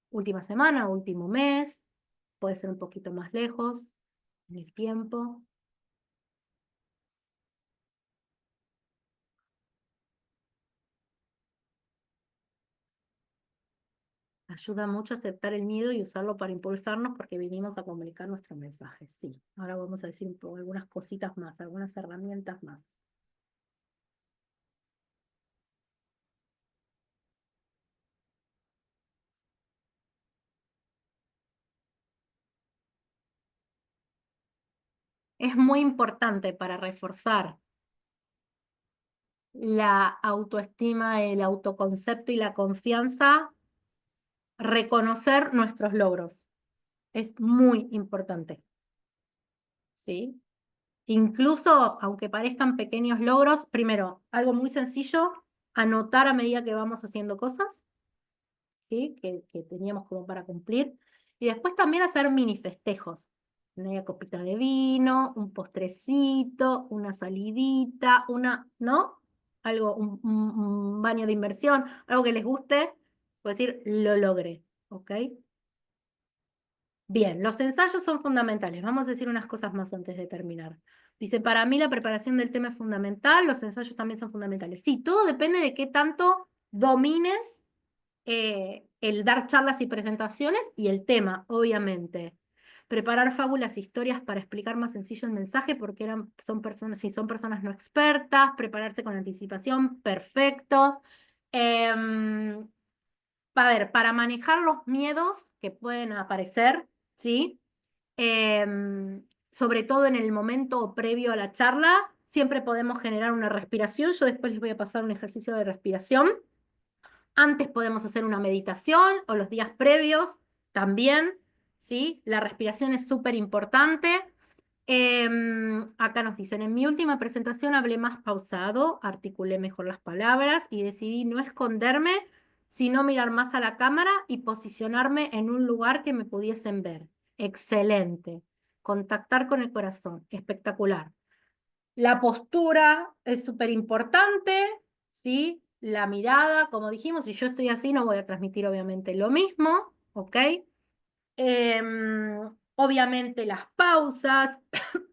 Última semana, último mes, puede ser un poquito más lejos en el tiempo. Ayuda mucho a aceptar el miedo y usarlo para impulsarnos porque vinimos a comunicar nuestro mensaje. Sí, ahora vamos a decir algunas cositas más, algunas herramientas más. Es muy importante para reforzar la autoestima, el autoconcepto y la confianza, reconocer nuestros logros. Es muy importante. ¿Sí? Incluso, aunque parezcan pequeños logros, primero, algo muy sencillo, anotar a medida que vamos haciendo cosas, ¿sí? Que teníamos como para cumplir. Y después también hacer mini festejos. Media copita de vino, un postrecito, una salidita, ¿no? Algo, un baño de inversión, algo que les guste, puedo decir, lo logré, ¿ok? Bien, los ensayos son fundamentales. Vamos a decir unas cosas más antes de terminar. Dice, para mí la preparación del tema es fundamental, los ensayos también son fundamentales. Sí, todo depende de qué tanto domines el dar charlas y presentaciones y el tema, obviamente. preparar fábulas, historias para explicar más sencillo el mensaje, porque son personas, si son personas no expertas, prepararse con anticipación, perfecto. Em, a ver, para manejar los miedos que pueden aparecer, ¿sí? Sobre todo en el momento previo a la charla, siempre podemos generar una respiración. Yo después les voy a pasar un ejercicio de respiración. Antes podemos hacer una meditación o los días previos también, ¿sí? La respiración es súper importante. Acá nos dicen, en mi última presentación hablé más pausado, articulé mejor las palabras y decidí no esconderme, sino mirar más a la cámara y posicionarme en un lugar que me pudiesen ver. Excelente. Contactar con el corazón. Espectacular. La postura es súper importante, ¿sí? La mirada, como dijimos, si yo estoy así no voy a transmitir obviamente lo mismo, ¿ok? Obviamente las pausas,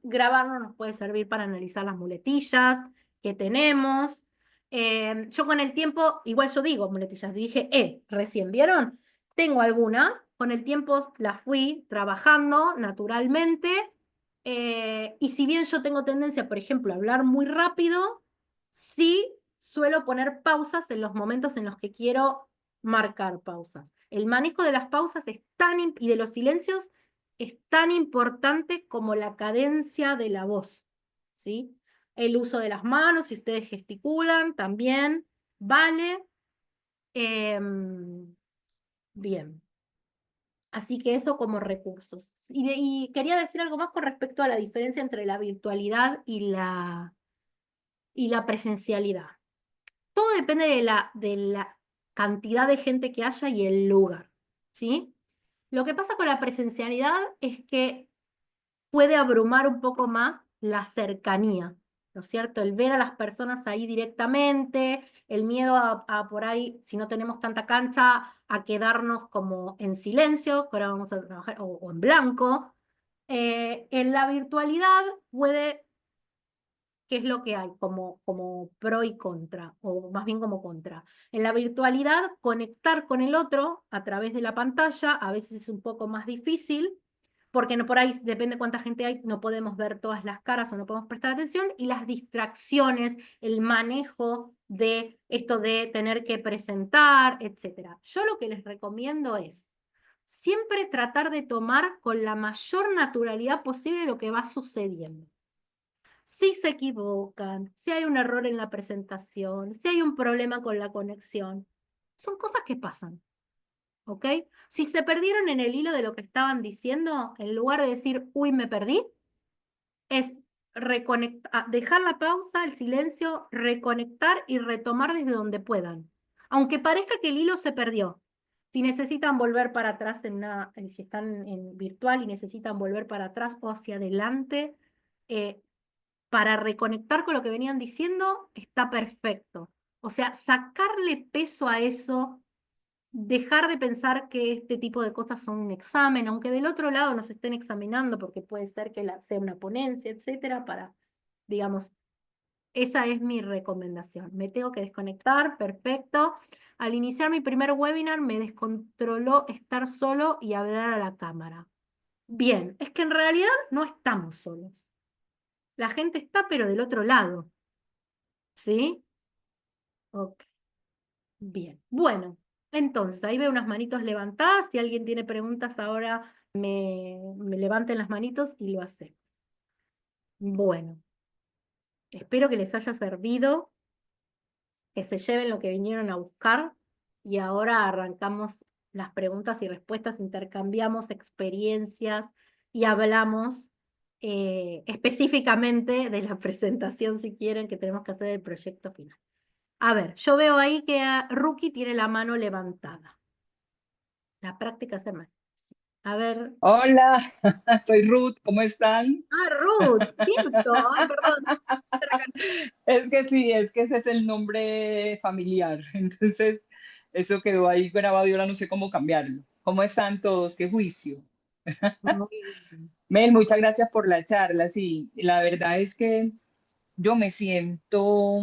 grabarnos nos puede servir para analizar las muletillas que tenemos. Yo con el tiempo, igual yo digo muletillas, dije, recién vieron, tengo algunas, con el tiempo las fui trabajando naturalmente, y si bien yo tengo tendencia, por ejemplo, a hablar muy rápido, sí suelo poner pausas en los momentos en los que quiero marcar pausas. El manejo de las pausas es y de los silencios es tan importante como la cadencia de la voz, ¿sí? El uso de las manos, si ustedes gesticulan, también vale. Bien. Así que eso como recursos. Y quería decir algo más con respecto a la diferencia entre la virtualidad y la presencialidad. Todo depende de la cantidad de gente que haya y el lugar, ¿sí? Lo que pasa con la presencialidad es que puede abrumar un poco más la cercanía, ¿no es cierto? El ver a las personas ahí directamente, el miedo a por ahí, si no tenemos tanta cancha, a quedarnos como en silencio, que ahora vamos a trabajar, o en blanco. En la virtualidad puede, ¿qué es lo que hay? Como pro y contra, o más bien como contra. En la virtualidad, conectar con el otro a través de la pantalla a veces es un poco más difícil, porque no por ahí, depende cuánta gente hay, no podemos ver todas las caras o no podemos prestar atención, y las distracciones, el manejo de esto de tener que presentar, etcétera. Yo lo que les recomiendo es siempre tratar de tomar con la mayor naturalidad posible lo que va sucediendo. Si se equivocan, si hay un error en la presentación, si hay un problema con la conexión, son cosas que pasan, ¿ok? Si se perdieron en el hilo de lo que estaban diciendo, en lugar de decir, uy, me perdí, es dejar la pausa, el silencio, reconectar y retomar desde donde puedan. Aunque parezca que el hilo se perdió. Si necesitan volver para atrás si están en virtual y necesitan volver para atrás o hacia adelante, eh, para reconectar con lo que venían diciendo, está perfecto. O sea, sacarle peso a eso, dejar de pensar que este tipo de cosas son un examen, aunque del otro lado nos estén examinando, porque puede ser que sea una ponencia, etcétera, digamos, esa es mi recomendación. Me tengo que desconectar, perfecto. Al iniciar mi primer webinar me descontroló estar solo y hablar a la cámara. Bien, es que en realidad no estamos solos. La gente está, pero del otro lado. ¿Sí? Ok, bien. Bueno, entonces ahí veo unas manitos levantadas. Si alguien tiene preguntas ahora, me levanten las manitos y lo hacemos. Bueno, espero que les haya servido, que se lleven lo que vinieron a buscar y ahora arrancamos las preguntas y respuestas, intercambiamos experiencias y hablamos específicamente de la presentación, si quieren, que tenemos que hacer el proyecto final. A ver, yo veo ahí que Rookie tiene la mano levantada. La práctica se me... A ver. Hola, soy Ruth, ¿cómo están? Ruth, cierto. Ay, perdón. Es que sí, es que ese es el nombre familiar. Entonces, eso quedó ahí grabado y ahora no sé cómo cambiarlo. ¿Cómo están todos? ¡Qué juicio! Muy bien. Mel, muchas gracias por la charla. Sí, la verdad es que yo me siento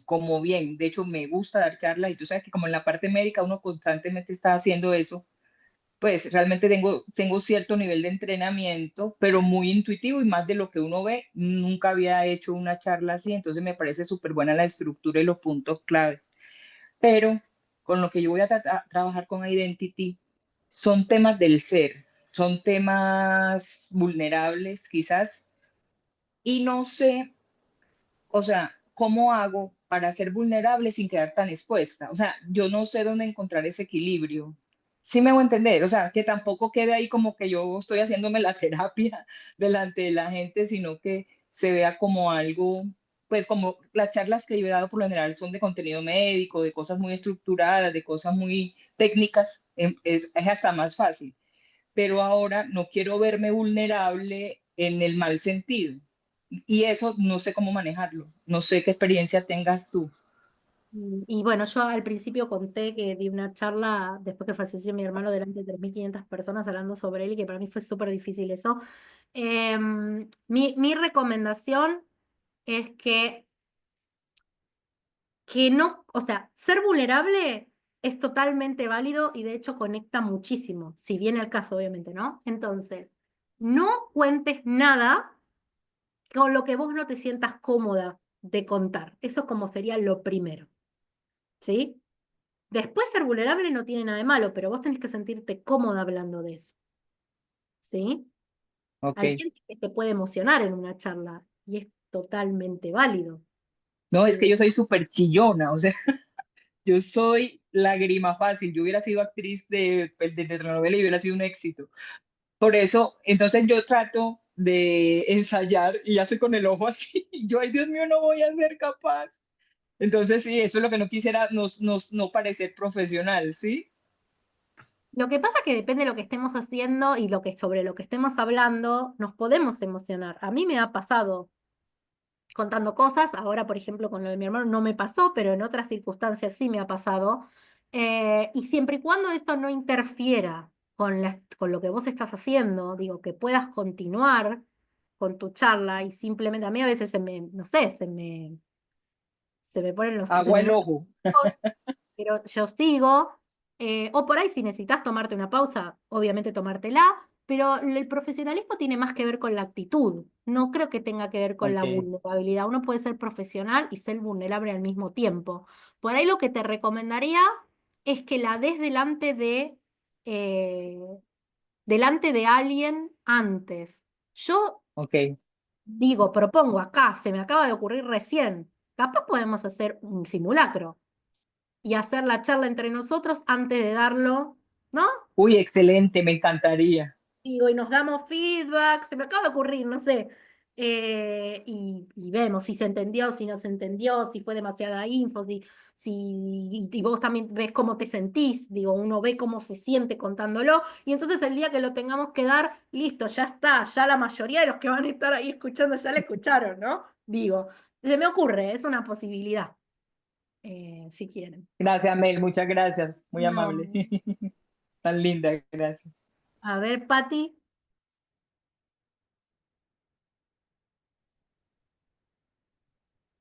como bien. De hecho, me gusta dar charlas y tú sabes que como en la parte médica uno constantemente está haciendo eso, pues realmente tengo cierto nivel de entrenamiento, pero muy intuitivo y más de lo que uno ve. Nunca había hecho una charla así, entonces me parece súper buena la estructura y los puntos clave. Pero con lo que yo voy a trabajar con Identity son temas del ser, son temas vulnerables quizás, y no sé, o sea, ¿cómo hago para ser vulnerable sin quedar tan expuesta? O sea, yo no sé dónde encontrar ese equilibrio. Sí me voy a entender, o sea, que tampoco quede ahí como que yo estoy haciéndome la terapia delante de la gente, sino que se vea como algo, pues como las charlas que yo he dado por lo general son de contenido médico, de cosas muy estructuradas, de cosas muy técnicas, es hasta más fácil. Pero ahora no quiero verme vulnerable en el mal sentido. Y eso no sé cómo manejarlo. No sé qué experiencia tengas tú. Y bueno, yo al principio conté que di una charla después que falleció mi hermano delante de 3.500 personas hablando sobre él y que para mí fue súper difícil eso. Mi recomendación es que no, o sea, ser vulnerable es totalmente válido y de hecho conecta muchísimo, si viene el caso, obviamente, ¿no? Entonces, no cuentes nada con lo que vos no te sientas cómoda de contar. Eso como sería lo primero, ¿sí? Después ser vulnerable no tiene nada de malo, pero vos tenés que sentirte cómoda hablando de eso, ¿sí? Ok. Hay gente que te puede emocionar en una charla y es totalmente válido. No, es que Eh, yo soy súper chillona, o sea, yo soy lágrima fácil. Yo hubiera sido actriz de telenovela y hubiera sido un éxito. Por eso, entonces yo trato de ensayar y hace con el ojo así. Yo, ay, Dios mío, no voy a ser capaz. Entonces, sí, eso es lo que no quisiera, no parecer profesional, ¿sí? Lo que pasa es que depende de lo que estemos haciendo y sobre lo que estemos hablando, nos podemos emocionar. A mí me ha pasado contando cosas, ahora por ejemplo con lo de mi hermano no me pasó, pero en otras circunstancias sí me ha pasado. Y siempre y cuando esto no interfiera con lo que vos estás haciendo, digo, que puedas continuar con tu charla y simplemente a mí a veces no sé, se me ponen se Agua me el mueven ojo. los ojos, pero yo sigo. O por ahí, si necesitas tomarte una pausa, obviamente tomártela, pero el profesionalismo tiene más que ver con la actitud. No creo que tenga que ver con la Ok, vulnerabilidad. Uno puede ser profesional y ser vulnerable al mismo tiempo. Por ahí lo que te recomendaría es que la des eh, delante de alguien antes. Yo ok. digo, propongo acá, se me acaba de ocurrir recién. Capaz podemos hacer un simulacro y hacer la charla entre nosotros antes de darlo, ¿no? Uy, excelente, me encantaría. Digo, y nos damos feedback, se me acaba de ocurrir, no sé. Y vemos si se entendió, si no se entendió, si fue demasiada info, y vos también ves cómo te sentís, digo, uno ve cómo se siente contándolo, y entonces el día que lo tengamos que dar, listo, ya está, ya la mayoría de los que van a estar ahí escuchando ya la escucharon, ¿no? Digo, se me ocurre, es una posibilidad, si quieren. Gracias, Mel, muchas gracias. Muy amable. No. Tan linda, gracias. A ver, Pati.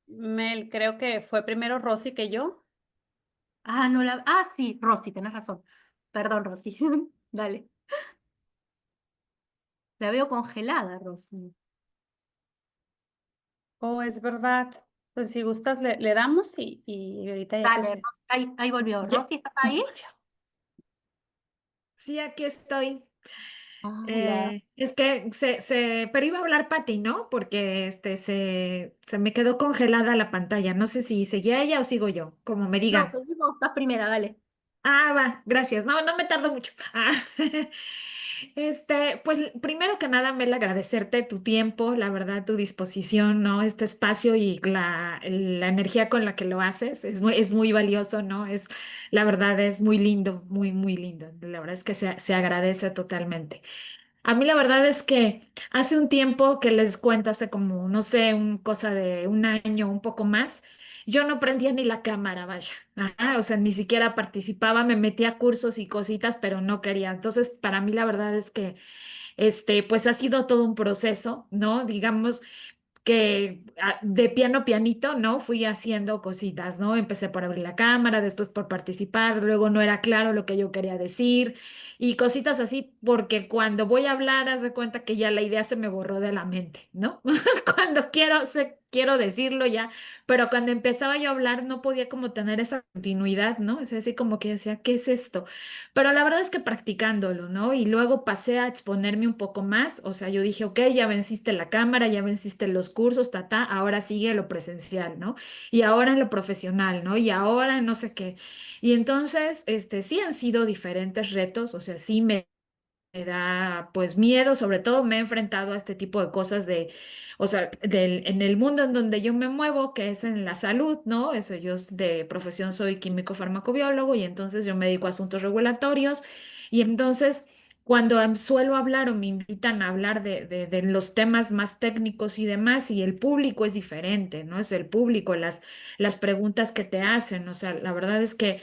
Mel, creo que fue primero Rosy que yo. Ah, no la. Ah, sí, Rosy, tenés razón. Perdón, Rosy. Dale. La veo congelada, Rosy. Oh, es verdad. Pues si gustas, le damos y ahorita ya Dale, Rosy. Ahí volvió. Ya, Rosy, ¿estás ya ahí? volvió. Sí, aquí estoy. Hola. Es que pero iba a hablar Pati, ¿no? Porque se me quedó congelada la pantalla. No sé si seguía ella o sigo yo, como me No, digan. seguimos, estás primera, dale. Ah, va, gracias. No, no me tardo mucho. Pues primero que nada, Mel, agradecerte tu tiempo, la verdad, tu disposición, ¿no? Este espacio y la energía con la que lo haces es muy valioso, ¿no? La verdad, es muy lindo, muy, muy lindo. La verdad es que se agradece totalmente. A mí la verdad es que hace un tiempo que les cuento, hace como, no sé, cosa de un año, un poco más, yo no prendía ni la cámara, vaya. Ajá, o sea, ni siquiera participaba, me metía a cursos y cositas, pero no quería. Entonces, para mí la verdad es que, pues ha sido todo un proceso, ¿no? Digamos, de piano a pianito, ¿no? Fui haciendo cositas, ¿no? Empecé por abrir la cámara, después por participar, luego no era claro lo que yo quería decir y cositas así, porque cuando voy a hablar, haz de cuenta que ya la idea se me borró de la mente, ¿no? Cuando quiero decirlo ya, pero cuando empezaba yo a hablar no podía como tener esa continuidad, ¿no? Es así como que decía, ¿qué es esto? Pero la verdad es que practicándolo, ¿no? Y luego pasé a exponerme un poco más, o sea, yo dije, ok, ya venciste la cámara, ya venciste los cursos, ahora sigue lo presencial, ¿no? Y ahora en lo profesional, ¿no? Y ahora en no sé qué. Y entonces, sí han sido diferentes retos, o sea, sí me da pues miedo, sobre todo me he enfrentado a este tipo de cosas o sea, en el mundo en donde yo me muevo, que es en la salud, ¿no? Eso yo de profesión soy químico farmacobiólogo y entonces yo me dedico a asuntos regulatorios y entonces cuando suelo hablar o me invitan a hablar de los temas más técnicos y demás y el público es diferente, ¿no? Es el público, las preguntas que te hacen, o sea, la verdad es que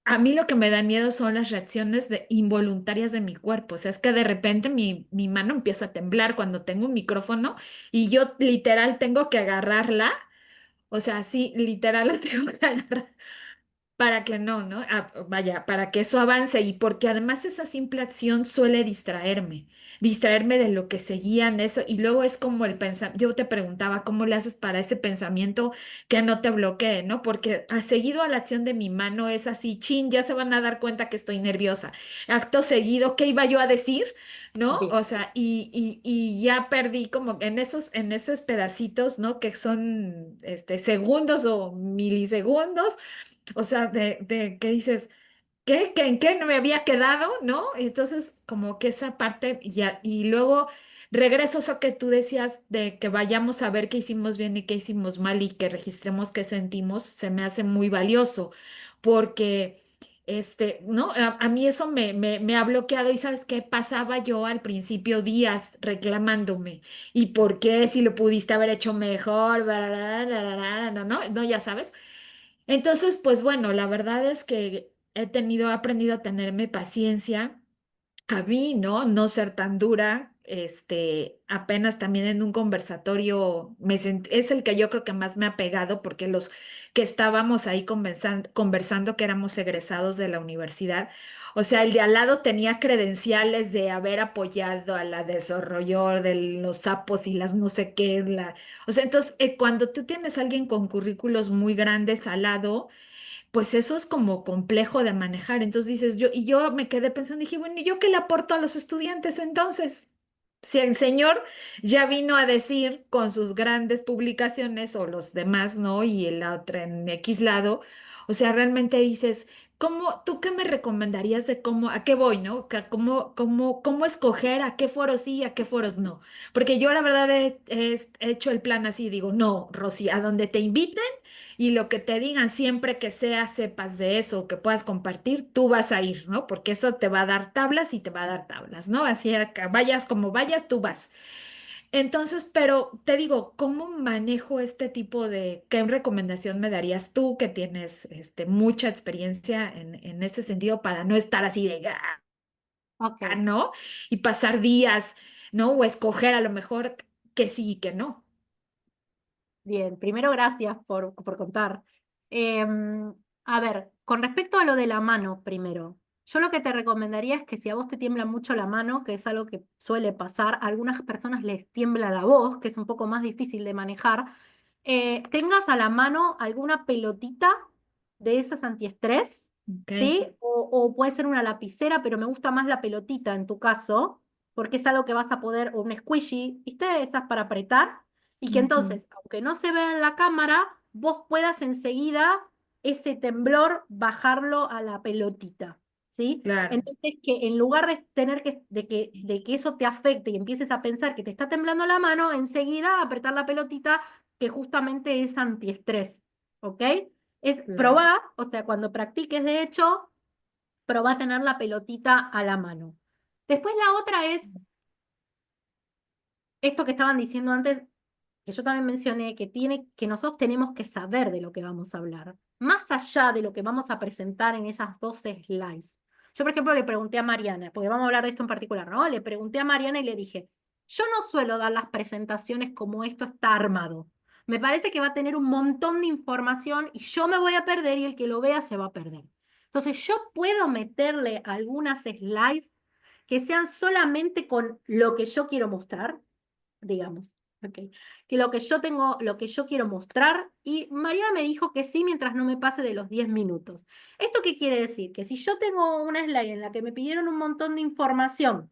a mí lo que me da miedo son las reacciones involuntarias de mi cuerpo. O sea, es que de repente mi mano empieza a temblar cuando tengo un micrófono y yo literal tengo que agarrarla. O sea, sí, literal la tengo que agarrar para que no, vaya, para que eso avance y porque además esa simple acción suele distraerme de lo que seguían eso y luego es como el pensamiento, yo te preguntaba cómo le haces para ese pensamiento que no te bloquee, ¿no? Porque seguido a la acción de mi mano es así, chin, ya se van a dar cuenta que estoy nerviosa. Acto seguido, ¿qué iba yo a decir? ¿No? Bien. O sea, y ya perdí como en esos pedacitos, ¿no? Que son segundos o milisegundos o sea, de que dices, ¿qué? ¿En qué no me había quedado? ¿No? Y entonces, como que esa parte, y luego regreso a eso que tú decías de que vayamos a ver qué hicimos bien y qué hicimos mal y que registremos qué sentimos, se me hace muy valioso, porque, ¿no? A mí eso me ha bloqueado y ¿sabes qué? Pasaba yo al principio días reclamándome. ¿Y por qué? Si lo pudiste haber hecho mejor, bla, bla, bla, bla, bla, no, no, no, ya sabes. Entonces, pues bueno, la verdad es que he aprendido a tenerme paciencia, a mí, ¿no? No ser tan dura. Apenas también en un conversatorio es el que yo creo que más me ha pegado porque los que estábamos ahí conversando que éramos egresados de la universidad, o sea, el de al lado tenía credenciales de haber apoyado a la desarrollo de los sapos y las no sé qué, o sea, entonces cuando tú tienes a alguien con currículos muy grandes al lado, pues eso es como complejo de manejar. Entonces dices, yo me quedé pensando, dije, bueno, ¿y yo qué le aporto a los estudiantes entonces? Si el señor ya vino a decir con sus grandes publicaciones o los demás, ¿no? Y el otro en X lado, o sea, realmente dices, ¿tú qué me recomendarías de a qué voy, ¿no? Cómo escoger a qué foros sí y a qué foros no? Porque yo la verdad he hecho el plan así, digo, no, Rosy, a donde te inviten y lo que te digan siempre que sepas de eso o que puedas compartir, tú vas a ir, ¿no? Porque eso te va a dar tablas y te va a dar tablas, ¿no? Así que vayas como vayas, tú vas. Entonces, pero te digo, ¿cómo manejo este tipo qué recomendación me darías tú que tienes mucha experiencia en este sentido para no estar así de, Ok, ¿no? Y pasar días, ¿no? O escoger a lo mejor que sí y que no. bien. Primero, gracias por contar. A ver, con respecto a lo de la mano, primero, yo lo que te recomendaría es que si a vos te tiembla mucho la mano, que es algo que suele pasar, a algunas personas les tiembla la voz, que es un poco más difícil de manejar, tengas a la mano alguna pelotita de esas antiestrés, Ok, ¿sí? O puede ser una lapicera, pero me gusta más la pelotita en tu caso, porque es algo que vas a poder, o un squishy, ¿viste? Esas para apretar, y que ujú, entonces, aunque no se vea en la cámara, vos puedas enseguida ese temblor bajarlo a la pelotita, ¿sí? claro, Entonces, que en lugar de tener de que eso te afecte y empieces a pensar que te está temblando la mano, enseguida apretar la pelotita que justamente es antiestrés, ¿ok? Es claro. probá, o sea, cuando practiques, de hecho, probá a tener la pelotita a la mano. Después la otra es esto que estaban diciendo antes, que yo también mencioné, que nosotros tenemos que saber de lo que vamos a hablar, más allá de lo que vamos a presentar en esas 12 slides. Yo, por ejemplo, le pregunté a Mariana, porque vamos a hablar de esto en particular, ¿no? Le pregunté a Mariana y le dije, Yo no suelo dar las presentaciones como esto está armado. Me parece que va a tener un montón de información y yo me voy a perder y el que lo vea se va a perder. Entonces yo puedo meterle algunas slides que sean solamente con lo que yo quiero mostrar, digamos, ¿ok? Que lo que yo tengo, lo que yo quiero mostrar, y Mariana me dijo que sí mientras no me pase de los 10 minutos. ¿Esto qué quiere decir? Que si yo tengo una slide en la que me pidieron un montón de información,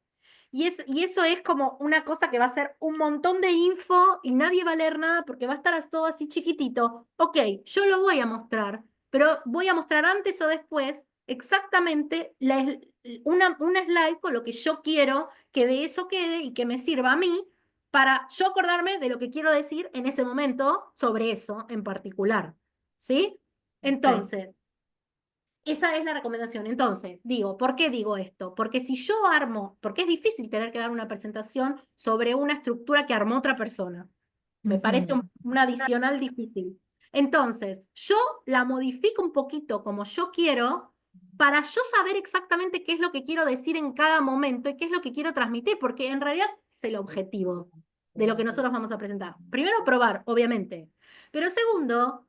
y eso es como una cosa que va a ser un montón de info y nadie va a leer nada porque va a estar todo así chiquitito, ok, yo lo voy a mostrar, pero voy a mostrar antes o después exactamente una slide con lo que yo quiero que de eso quede y que me sirva a mí para yo acordarme de lo que quiero decir en ese momento sobre eso en particular. ¿Sí? Entonces, esa es la recomendación. Entonces, digo, ¿por qué digo esto? Porque si yo armo, porque es difícil tener que dar una presentación sobre una estructura que armó otra persona. Me parece un adicional difícil. Entonces, yo la modifico un poquito como yo quiero para yo saber exactamente qué es lo que quiero decir en cada momento y qué es lo que quiero transmitir, porque en realidad es el objetivo de lo que nosotros vamos a presentar. Primero, probar, obviamente. Pero segundo,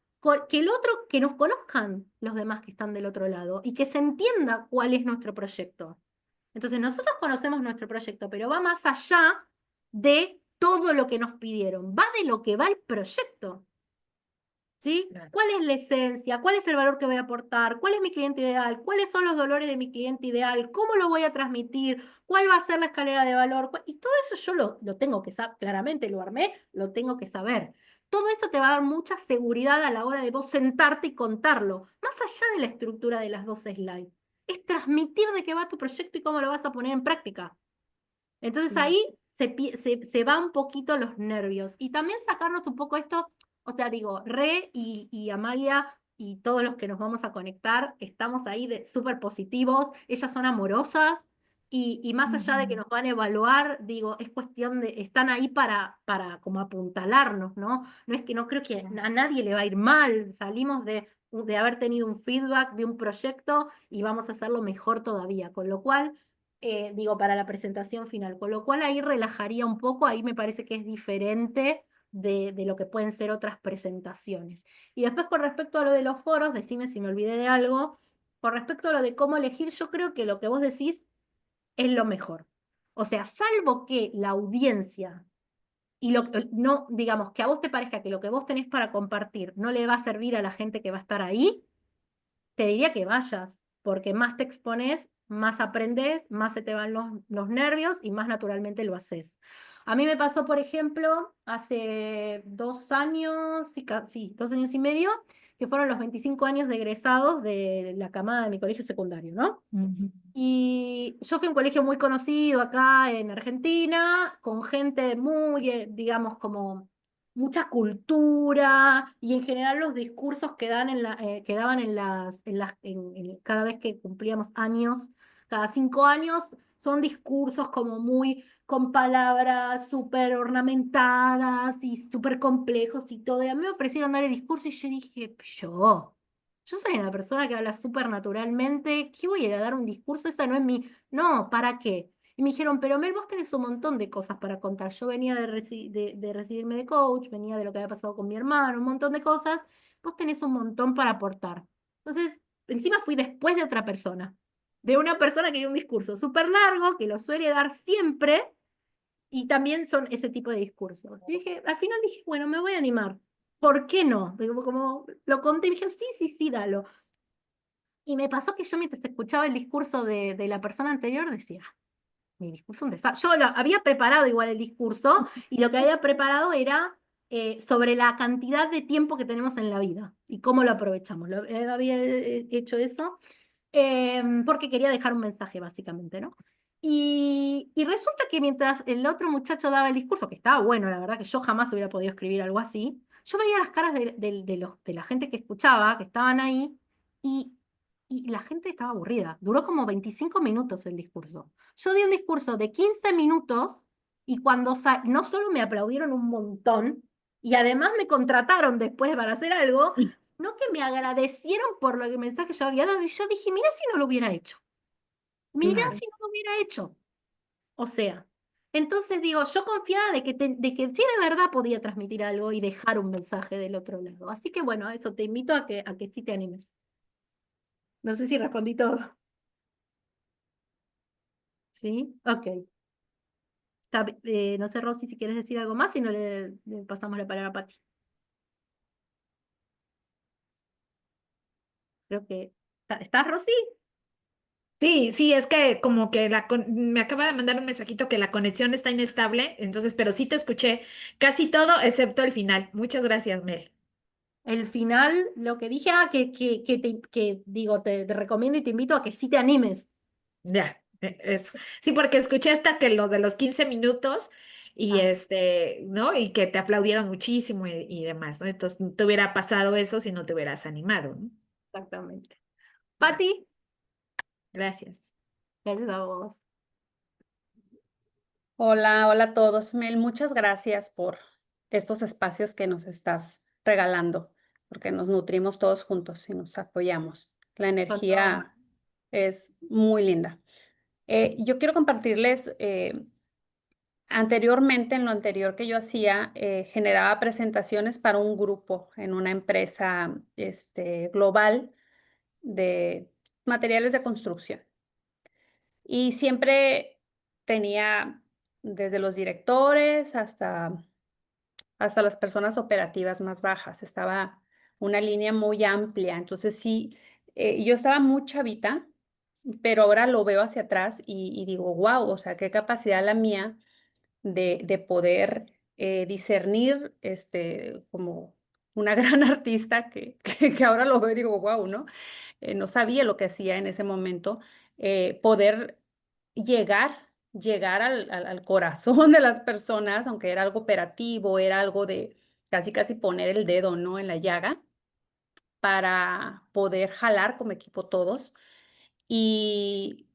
que el otro, que nos conozcan los demás que están del otro lado y que se entienda cuál es nuestro proyecto. Entonces, nosotros conocemos nuestro proyecto, pero va más allá de todo lo que nos pidieron, va de lo que va el proyecto. ¿Sí? Claro. ¿Cuál es la esencia? ¿Cuál es el valor que voy a aportar? ¿Cuál es mi cliente ideal? ¿Cuáles son los dolores de mi cliente ideal? ¿Cómo lo voy a transmitir? ¿Cuál va a ser la escalera de valor? Y todo eso yo lo tengo que saber, claramente lo armé, lo tengo que saber. Todo eso te va a dar mucha seguridad a la hora de vos sentarte y contarlo, más allá de la estructura de las 2 slides. Es transmitir de qué va tu proyecto y cómo lo vas a poner en práctica. Entonces ahí se va un poquito los nervios. Y también sacarnos un poco esto, o sea, digo, y Amalia y todos los que nos vamos a conectar, estamos ahí de súper positivos, ellas son amorosas y más allá de que nos van a evaluar, digo, es cuestión de, están ahí para como apuntalarnos, ¿no? No es que no creo que a nadie le va a ir mal, salimos de haber tenido un feedback de un proyecto y vamos a hacerlo mejor todavía, con lo cual digo, para la presentación final, con lo cual ahí relajaría un poco, ahí me parece que es diferente de lo que pueden ser otras presentaciones. Y después con respecto a lo de los foros, decime si me olvidé de algo, con respecto a lo de cómo elegir, yo creo que lo que vos decís es lo mejor. O sea, salvo que la audiencia y no, digamos, que a vos te parezca que lo que vos tenés para compartir no le va a servir a la gente que va a estar ahí, te diría que vayas, porque más te expones, más aprendes, más se te van los nervios y más naturalmente lo haces. A mí me pasó, por ejemplo, hace 2 años, sí, 2 años y medio, que fueron los 25 años de egresados de la camada de mi colegio secundario, ¿no? Y yo fui a un colegio muy conocido acá en Argentina, con gente muy, digamos, como mucha cultura, y en general los discursos que que daban cada vez que cumplíamos años, cada 5 años, son discursos como muy con palabras súper ornamentadas y súper complejos y todo. Y a mí me ofrecieron dar el discurso y yo dije, yo soy una persona que habla súper naturalmente, ¿qué voy a ir a dar un discurso? Esa no es mi... No, ¿para qué? Y me dijeron, pero Mel, vos tenés un montón de cosas para contar. Yo venía de recibirme de coach, venía de lo que había pasado con mi hermano, un montón de cosas. Vos tenés un montón para aportar. Entonces, encima fui después de otra persona, de una persona que dio un discurso súper largo, que lo suele dar siempre, y también son ese tipo de discursos. Y al final dije, bueno, me voy a animar. ¿Por qué no? Como lo conté y dije, sí, sí, sí, dalo. Y me pasó que yo mientras escuchaba el discurso de la persona anterior decía, mi discurso es un desastre. Yo había preparado igual el discurso y lo que había preparado era sobre la cantidad de tiempo que tenemos en la vida y cómo lo aprovechamos. Había hecho eso porque quería dejar un mensaje básicamente, ¿no? Y resulta que mientras el otro muchacho daba el discurso, que estaba bueno, la verdad que yo jamás hubiera podido escribir algo así, yo veía las caras de la gente que escuchaba, que estaban ahí, y, y la gente estaba aburrida. Duró como 25 minutos el discurso. Yo di un discurso de 15 minutos y cuando no solo me aplaudieron un montón, y además me contrataron después para hacer algo, sino que me agradecieron por lo que el mensaje yo había dado. Y yo dije, mira si no lo hubiera hecho. Mira Claro. si no lo hubiera hecho. O sea, Entonces digo, yo confiaba de que sí de verdad podía transmitir algo y dejar un mensaje del otro lado. Así que bueno, eso te invito a que sí te animes. No sé si respondí todo. ¿Sí? Ok. No sé, Rosy, si quieres decir algo más, si no le pasamos la palabra a Pati. Creo que... ¿Estás, Rosy? Sí, sí, es que como que me acaba de mandar un mensajito que la conexión está inestable, entonces, pero sí te escuché casi todo excepto el final. Muchas gracias, Mel. El final, lo que dije, que digo, te recomiendo y te invito a que sí te animes. Ya, eso. Sí, porque escuché hasta que lo de los 15 minutos y Ah, ¿no? Y que te aplaudieron muchísimo y demás, ¿no? Entonces, no te hubiera pasado eso si no te hubieras animado, ¿no? exactamente. Ya, Pati, gracias. gracias a vos. Hola, hola a todos. Mel, muchas gracias por estos espacios que nos estás regalando, porque nos nutrimos todos juntos y nos apoyamos. La Con todo amor. energía es muy linda. Yo quiero compartirles, anteriormente, en lo anterior que yo hacía, generaba presentaciones para un grupo en una empresa global de materiales de construcción. Y siempre tenía desde los directores hasta las personas operativas más bajas. Estaba una línea muy amplia. Entonces sí, yo estaba muy chavita, pero ahora lo veo hacia atrás y digo, wow, o sea, qué capacidad la mía de poder discernir como una gran artista que ahora lo veo y digo, wow, ¿no? No sabía lo que hacía en ese momento, poder llegar, llegar al corazón de las personas, aunque era algo operativo, era algo de casi, casi poner el dedo, ¿no? En la llaga para poder jalar como equipo todos. Y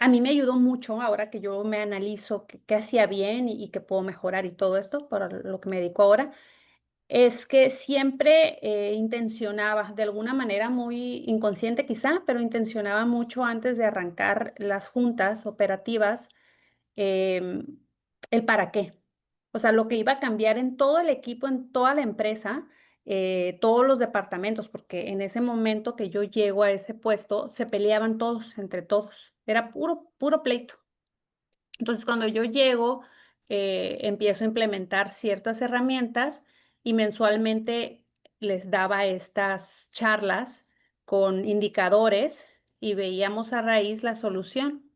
a mí me ayudó mucho ahora que yo me analizo qué hacía bien y qué puedo mejorar y todo esto, para lo que me dedico ahora, es que siempre intencionaba, de alguna manera muy inconsciente quizá, pero intencionaba mucho antes de arrancar las juntas operativas, em, el para qué. O sea, lo que iba a cambiar en todo el equipo, en toda la empresa, todos los departamentos, porque en ese momento que yo llego a ese puesto, se peleaban todos, entre todos. Era puro, puro pleito. Entonces, cuando yo llego, empiezo a implementar ciertas herramientas y mensualmente les daba estas charlas con indicadores y veíamos a raíz la solución.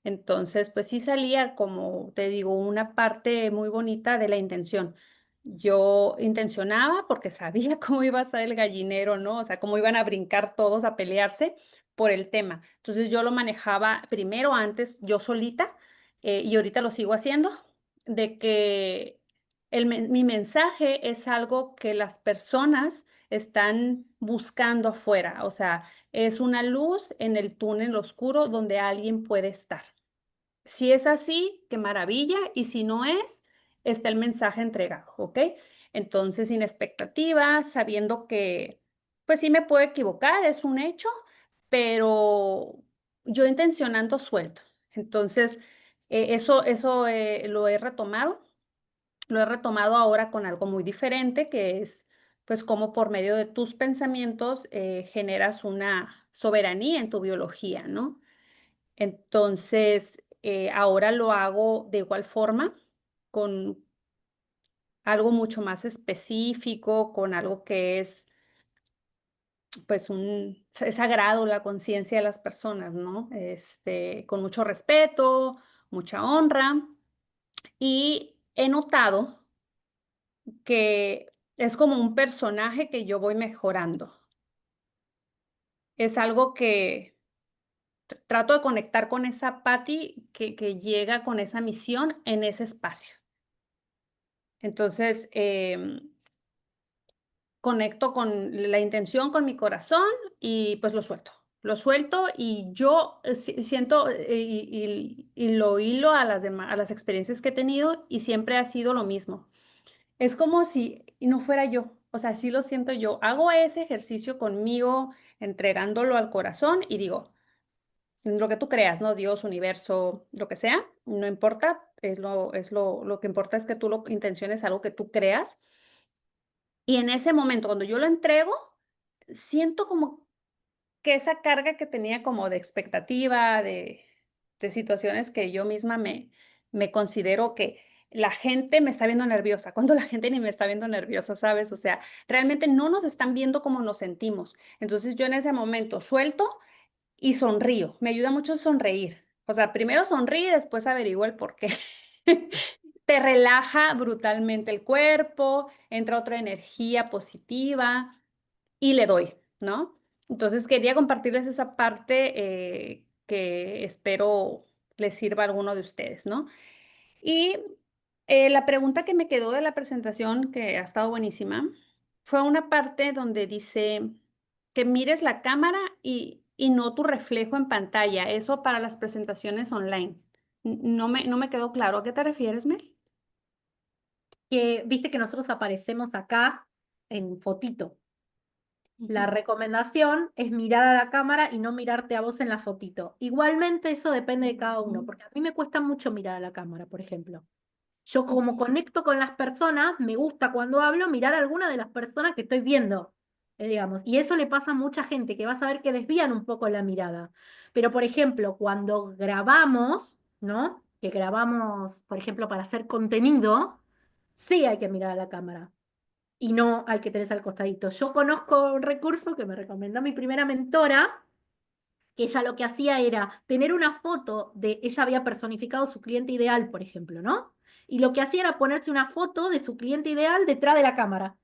Entonces, pues sí salía, como te digo, una parte muy bonita de la intención. Yo intencionaba porque sabía cómo iba a estar el gallinero, ¿no? O sea, cómo iban a brincar todos a pelearse por el tema. Entonces yo lo manejaba primero antes yo solita, y ahorita lo sigo haciendo, de que mi mensaje es algo que las personas están buscando afuera. O sea, es una luz en el túnel oscuro donde alguien puede estar. Si es así, qué maravilla, y si no es, está el mensaje entregado, ¿ok? Entonces, sin expectativas, sabiendo que, pues sí me puedo equivocar, es un hecho, pero yo intencionando suelto. Entonces, eso lo he retomado ahora con algo muy diferente, que es, pues, cómo por medio de tus pensamientos generas una soberanía en tu biología, ¿no? Entonces, ahora lo hago de igual forma, con algo mucho más específico, con algo que es, pues, es sagrado, la conciencia de las personas, ¿no? Con mucho respeto, mucha honra. Y he notado que es como un personaje que yo voy mejorando. Es algo que trato de conectar con esa Patty que llega con esa misión en ese espacio. Entonces, conecto con la intención, con mi corazón y pues lo suelto. Lo suelto y yo siento y lo hilo a a las experiencias que he tenido y siempre ha sido lo mismo. Es como si no fuera yo, o sea, sí lo siento yo. Hago ese ejercicio conmigo, entregándolo al corazón y digo, lo que tú creas, ¿no? Dios, universo, lo que sea, no importa, lo que importa es que tú lo intenciones algo que tú creas. Y en ese momento, cuando yo lo entrego, siento como que esa carga que tenía como de expectativa, de situaciones que yo misma me considero que la gente me está viendo nerviosa, cuando la gente ni me está viendo nerviosa, ¿sabes? O sea, realmente no nos están viendo como nos sentimos. Entonces yo en ese momento suelto y sonrío. Me ayuda mucho sonreír. O sea, primero sonríe y después averiguo el por qué. Te relaja brutalmente el cuerpo, entra otra energía positiva y le doy, ¿no? Entonces quería compartirles esa parte que espero les sirva a alguno de ustedes, ¿no? Y la pregunta que me quedó de la presentación, que ha estado buenísima, fue una parte donde dice que mires la cámara y no tu reflejo en pantalla. Eso para las presentaciones online. No me quedó claro. ¿A qué te refieres, Mel? Que viste que nosotros aparecemos acá en fotito. La recomendación es mirar a la cámara y no mirarte a vos en la fotito. Igualmente eso depende de cada uno, porque a mí me cuesta mucho mirar a la cámara, por ejemplo. Yo como conecto con las personas, me gusta cuando hablo mirar a alguna de las personas que estoy viendo, digamos. Y eso le pasa a mucha gente, que vas a ver que desvían un poco la mirada. Pero, por ejemplo, cuando grabamos, ¿no? Que grabamos, por ejemplo, para hacer contenido, sí hay que mirar a la cámara y no al que tenés al costadito. Yo conozco un recurso que me recomendó mi primera mentora, que ella lo que hacía era tener una foto de, ella había personificado su cliente ideal, por ejemplo, ¿no? Y lo que hacía era ponerse una foto de su cliente ideal detrás de la cámara.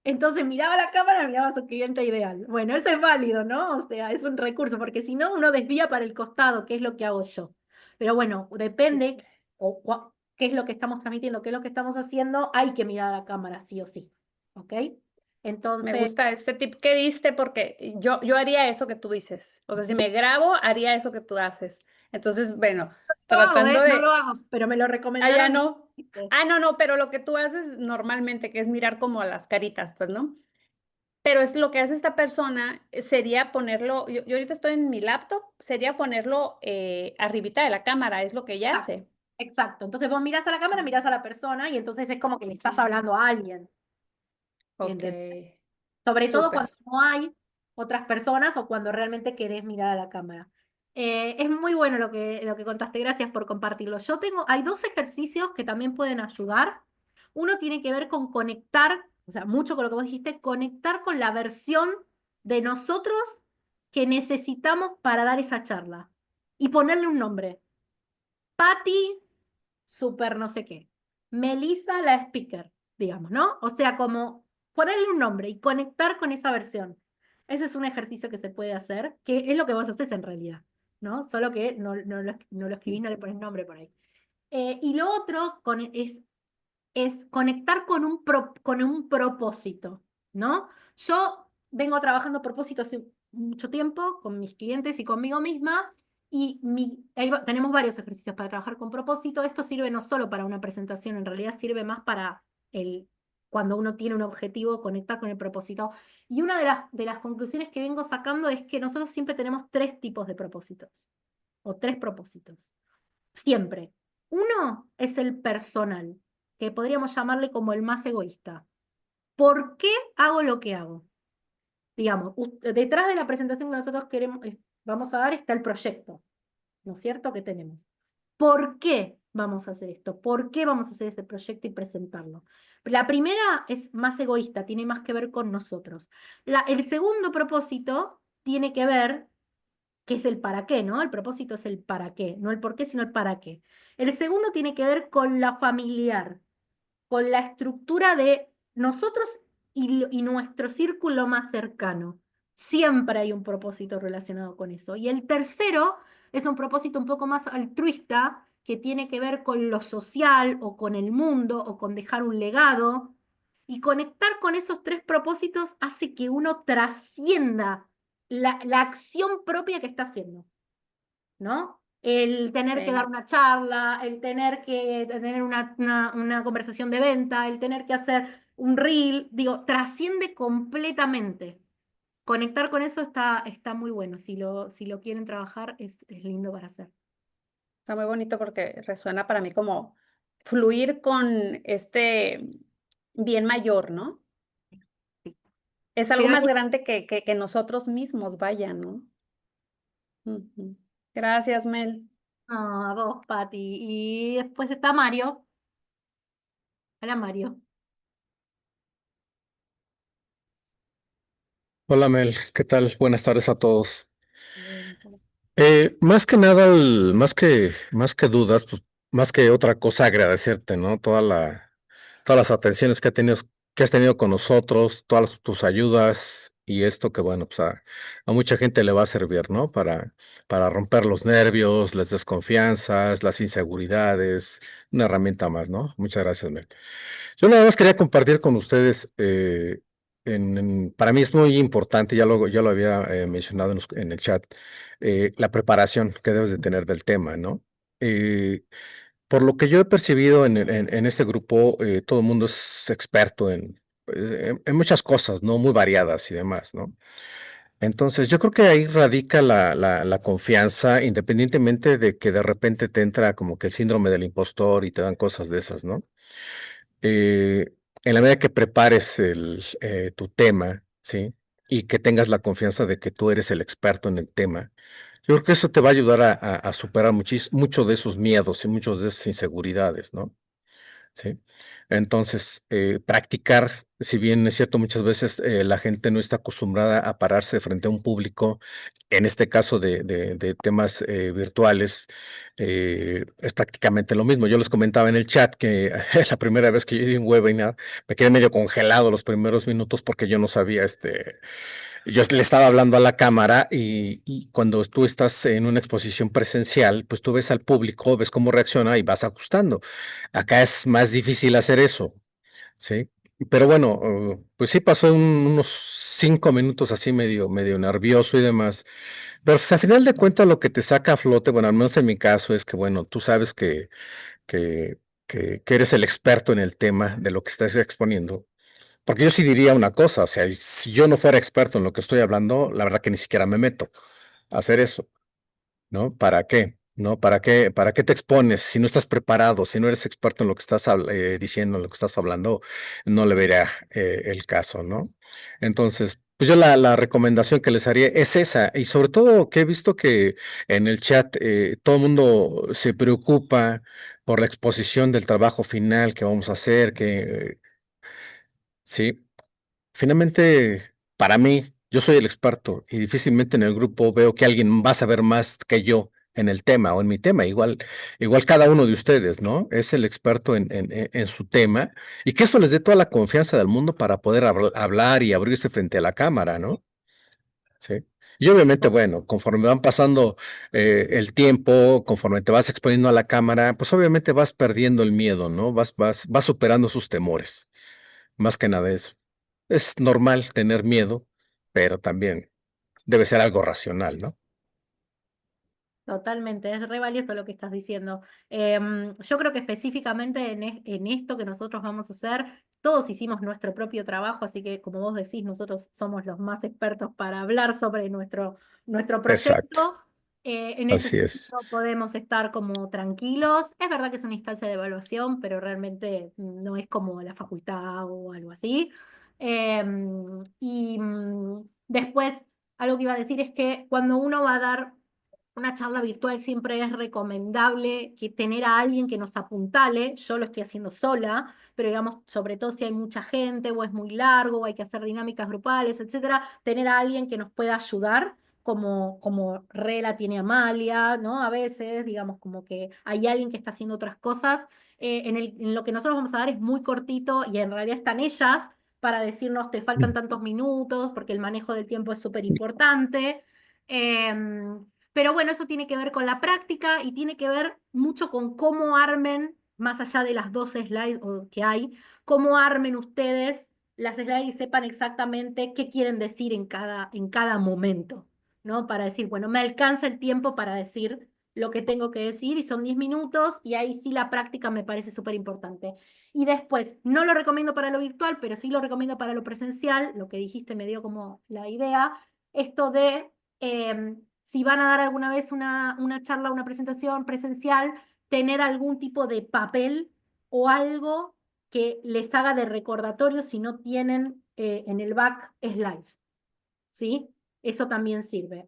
Entonces miraba la cámara, miraba a su cliente ideal. Bueno, eso es válido, ¿no? O sea, es un recurso, porque si no, uno desvía para el costado, que es lo que hago yo. Pero bueno, depende qué es lo que estamos transmitiendo, qué es lo que estamos haciendo, hay que mirar a la cámara, sí o sí. ¿Ok? Me Entonces, gusta este tip que diste porque yo haría eso que tú dices. O sea, si me grabo, haría eso que tú haces. Entonces, bueno, no lo hago, ¿eh? tratando No lo de... hago, pero me lo Ah, ya recomendaron. no. Ah, no, no, pero lo que tú haces normalmente, que es mirar como a las caritas, pues, ¿no? Pero es lo que hace esta persona, sería ponerlo, yo ahorita estoy en mi laptop, sería ponerlo arribita de la cámara, es lo que ella Exacto, hace. exacto. Entonces vos mirás a la cámara, mirás a la persona y entonces es como que le estás hablando a alguien. Ok, Sobre todo súper. cuando no hay otras personas o cuando realmente querés mirar a la cámara. Es muy bueno lo que contaste, gracias por compartirlo. Hay dos ejercicios que también pueden ayudar. Uno tiene que ver con conectar, o sea, mucho con lo que vos dijiste, conectar con la versión de nosotros que necesitamos para dar esa charla y ponerle un nombre. Patty, super no sé qué. Melissa, la speaker, digamos, ¿no? O sea, como ponerle un nombre y conectar con esa versión. Ese es un ejercicio que se puede hacer, que es lo que vos haces en realidad, ¿no? Solo que no lo escribís, no le pones nombre por ahí. Y lo otro es conectar con un propósito, ¿no? Yo vengo trabajando propósito hace mucho tiempo con mis clientes y conmigo misma y tenemos varios ejercicios para trabajar con propósito. Esto sirve no solo para una presentación, en realidad sirve más para cuando uno tiene un objetivo, conectar con el propósito. Y una de las conclusiones que vengo sacando es que nosotros siempre tenemos tres tipos de propósitos, o tres propósitos. Siempre. Uno es el personal, que podríamos llamarle como el más egoísta. ¿Por qué hago lo que hago? Digamos, detrás de la presentación que nosotros vamos a dar está el proyecto, ¿no es cierto? Que tenemos. ¿Por qué vamos a hacer esto? ¿Por qué vamos a hacer ese proyecto y presentarlo? La primera es más egoísta, tiene más que ver con nosotros. El segundo propósito tiene que ver que es el para qué, ¿no? El propósito es el para qué, no el por qué, sino el para qué. El segundo tiene que ver con la familiar, con la estructura de nosotros y nuestro círculo más cercano. Siempre hay un propósito relacionado con eso. Y el tercero es un propósito un poco más altruista, que tiene que ver con lo social o con el mundo o con dejar un legado. Y conectar con esos tres propósitos hace que uno trascienda la acción propia que está haciendo, ¿no? El tener que dar Sí. una charla, el tener que tener una conversación de venta, el tener que hacer un reel, digo, trasciende completamente. conectar con eso está muy bueno. Si lo quieren trabajar, es lindo para hacer. Está muy bonito porque resuena para mí como fluir con este bien mayor, ¿no? Sí. Es algo Pero más grande que nosotros mismos, vaya, ¿no? Ujú. Gracias, Mel. no, a vos, Pati. Y después está Mario. Hola, Mario. Hola Mel, ¿qué tal? Buenas tardes a todos. Bien. Más que nada, más que dudas, pues más que otra cosa, agradecerte, ¿no? Todas las atenciones que has tenido con nosotros, todas tus ayudas y esto que bueno, pues a mucha gente le va a servir, ¿no? Para romper los nervios, las desconfianzas, las inseguridades, una herramienta más, ¿no? Muchas gracias, Mel. Yo nada más quería compartir con ustedes, para mí es muy importante, ya lo había mencionado en el chat, la preparación que debes de tener del tema, ¿no? Eh, por lo que yo he percibido en este grupo, todo el mundo es experto en muchas cosas, ¿no? Muy variadas y demás, ¿no? Entonces, yo creo que ahí radica la confianza, independientemente de que de repente te entra como que el síndrome del impostor y te dan cosas de esas, ¿no? eh, en la medida que prepares tu tema, ¿sí? Y que tengas la confianza de que tú eres el experto en el tema, yo creo que eso te va a ayudar a superar mucho de esos miedos y muchas de esas inseguridades, ¿no? Sí. Entonces, practicar, si bien es cierto, muchas veces la gente no está acostumbrada a pararse frente a un público, en este caso de temas virtuales, es prácticamente lo mismo. Yo les comentaba en el chat que la primera vez que yo di un webinar, me quedé medio congelado los primeros minutos porque yo no sabía yo le estaba hablando a la cámara y cuando tú estás en una exposición presencial, pues tú ves al público, ves cómo reacciona y vas ajustando. Acá es más difícil hacer eso, ¿sí? Pero bueno, pues sí pasó unos 5 minutos así medio nervioso y demás. Pero pues, a final de cuentas lo que te saca a flote, bueno, al menos en mi caso es que, bueno, tú sabes que, que eres el experto en el tema de lo que estás exponiendo. Porque yo sí diría una cosa, o sea, si yo no fuera experto en lo que estoy hablando, la verdad que ni siquiera me meto a hacer eso, ¿no? ¿Para qué? ¿No? ¿Para qué te expones si no estás preparado, si no eres experto en lo que estás diciendo, en lo que estás hablando, no le vería el caso, ¿no? Entonces, pues yo la recomendación que les haría es esa, y sobre todo que he visto que en el chat todo el mundo se preocupa por la exposición del trabajo final que vamos a hacer, sí. Finalmente, para mí, yo soy el experto y difícilmente en el grupo veo que alguien va a saber más que yo en el tema o en mi tema. Igual cada uno de ustedes, ¿no? Es el experto en su tema y que eso les dé toda la confianza del mundo para poder hablar y abrirse frente a la cámara, ¿no? Sí. Y obviamente, bueno, conforme van pasando el tiempo, conforme te vas exponiendo a la cámara, pues obviamente vas perdiendo el miedo, ¿no? Vas superando sus temores. Más que nada eso. Es normal tener miedo, pero también debe ser algo racional, ¿no? Totalmente, es re valioso lo que estás diciendo. Yo creo que específicamente en esto que nosotros vamos a hacer, todos hicimos nuestro propio trabajo, así que como vos decís, nosotros somos los más expertos para hablar sobre nuestro Exacto, proyecto. En ese así es. sentido podemos estar como tranquilos. Es verdad que es una instancia de evaluación, pero realmente no es como la facultad o algo así. Después, algo que iba a decir es que cuando uno va a dar una charla virtual siempre es recomendable que tener a alguien que nos apuntale. Yo lo estoy haciendo sola, pero digamos, sobre todo si hay mucha gente o es muy largo o hay que hacer dinámicas grupales, etcétera, tener a alguien que nos pueda ayudar, como Rela tiene Amalia, ¿no? A veces, digamos, como que hay alguien que está haciendo otras cosas. En lo que nosotros vamos a dar es muy cortito y en realidad están ellas para decirnos te faltan tantos minutos, porque el manejo del tiempo es súper importante. Pero bueno, eso tiene que ver con la práctica y tiene que ver mucho con cómo armen, más allá de las 12 slides que hay, cómo armen ustedes las slides y sepan exactamente qué quieren decir en cada momento, ¿no? Para decir, bueno, me alcanza el tiempo para decir lo que tengo que decir y son 10 minutos y ahí sí la práctica me parece súper importante. Y después, no lo recomiendo para lo virtual, pero sí lo recomiendo para lo presencial, lo que dijiste me dio como la idea, esto de si van a dar alguna vez una charla, una presentación presencial, tener algún tipo de papel o algo que les haga de recordatorio si no tienen en el back slides, ¿sí? Eso también sirve.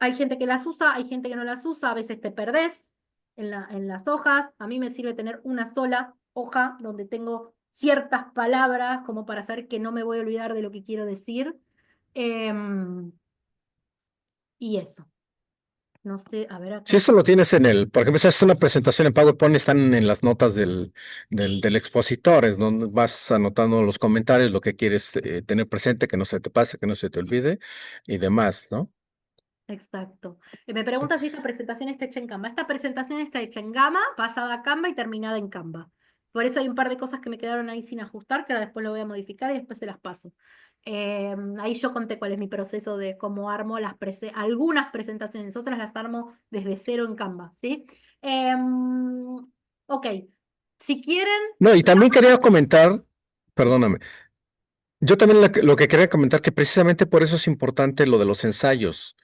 Hay gente que las usa, hay gente que no las usa, a veces te perdés en las hojas. A mí me sirve tener una sola hoja donde tengo ciertas palabras como para saber que no me voy a olvidar de lo que quiero decir. Y eso. No sé, a ver Si acá. eso lo tienes por ejemplo, si haces una presentación en PowerPoint, están en las notas del expositor, es donde vas anotando los comentarios, lo que quieres tener presente, que no se te pase, que no se te olvide y demás, ¿no? Exacto. Me Sí. preguntas si esta presentación está hecha en Canva. Esta presentación está hecha en Gamma, pasada a Canva y terminada en Canva. Por eso hay un par de cosas que me quedaron ahí sin ajustar, que ahora después lo voy a modificar y después se las paso. Ahí yo conté cuál es mi proceso de cómo armo algunas presentaciones, otras las armo desde cero en Canva, ¿sí? Ok. Si quieren, No, y también quería comentar, sí, perdóname, yo también lo que quería comentar, que precisamente por eso es importante lo de los ensayos.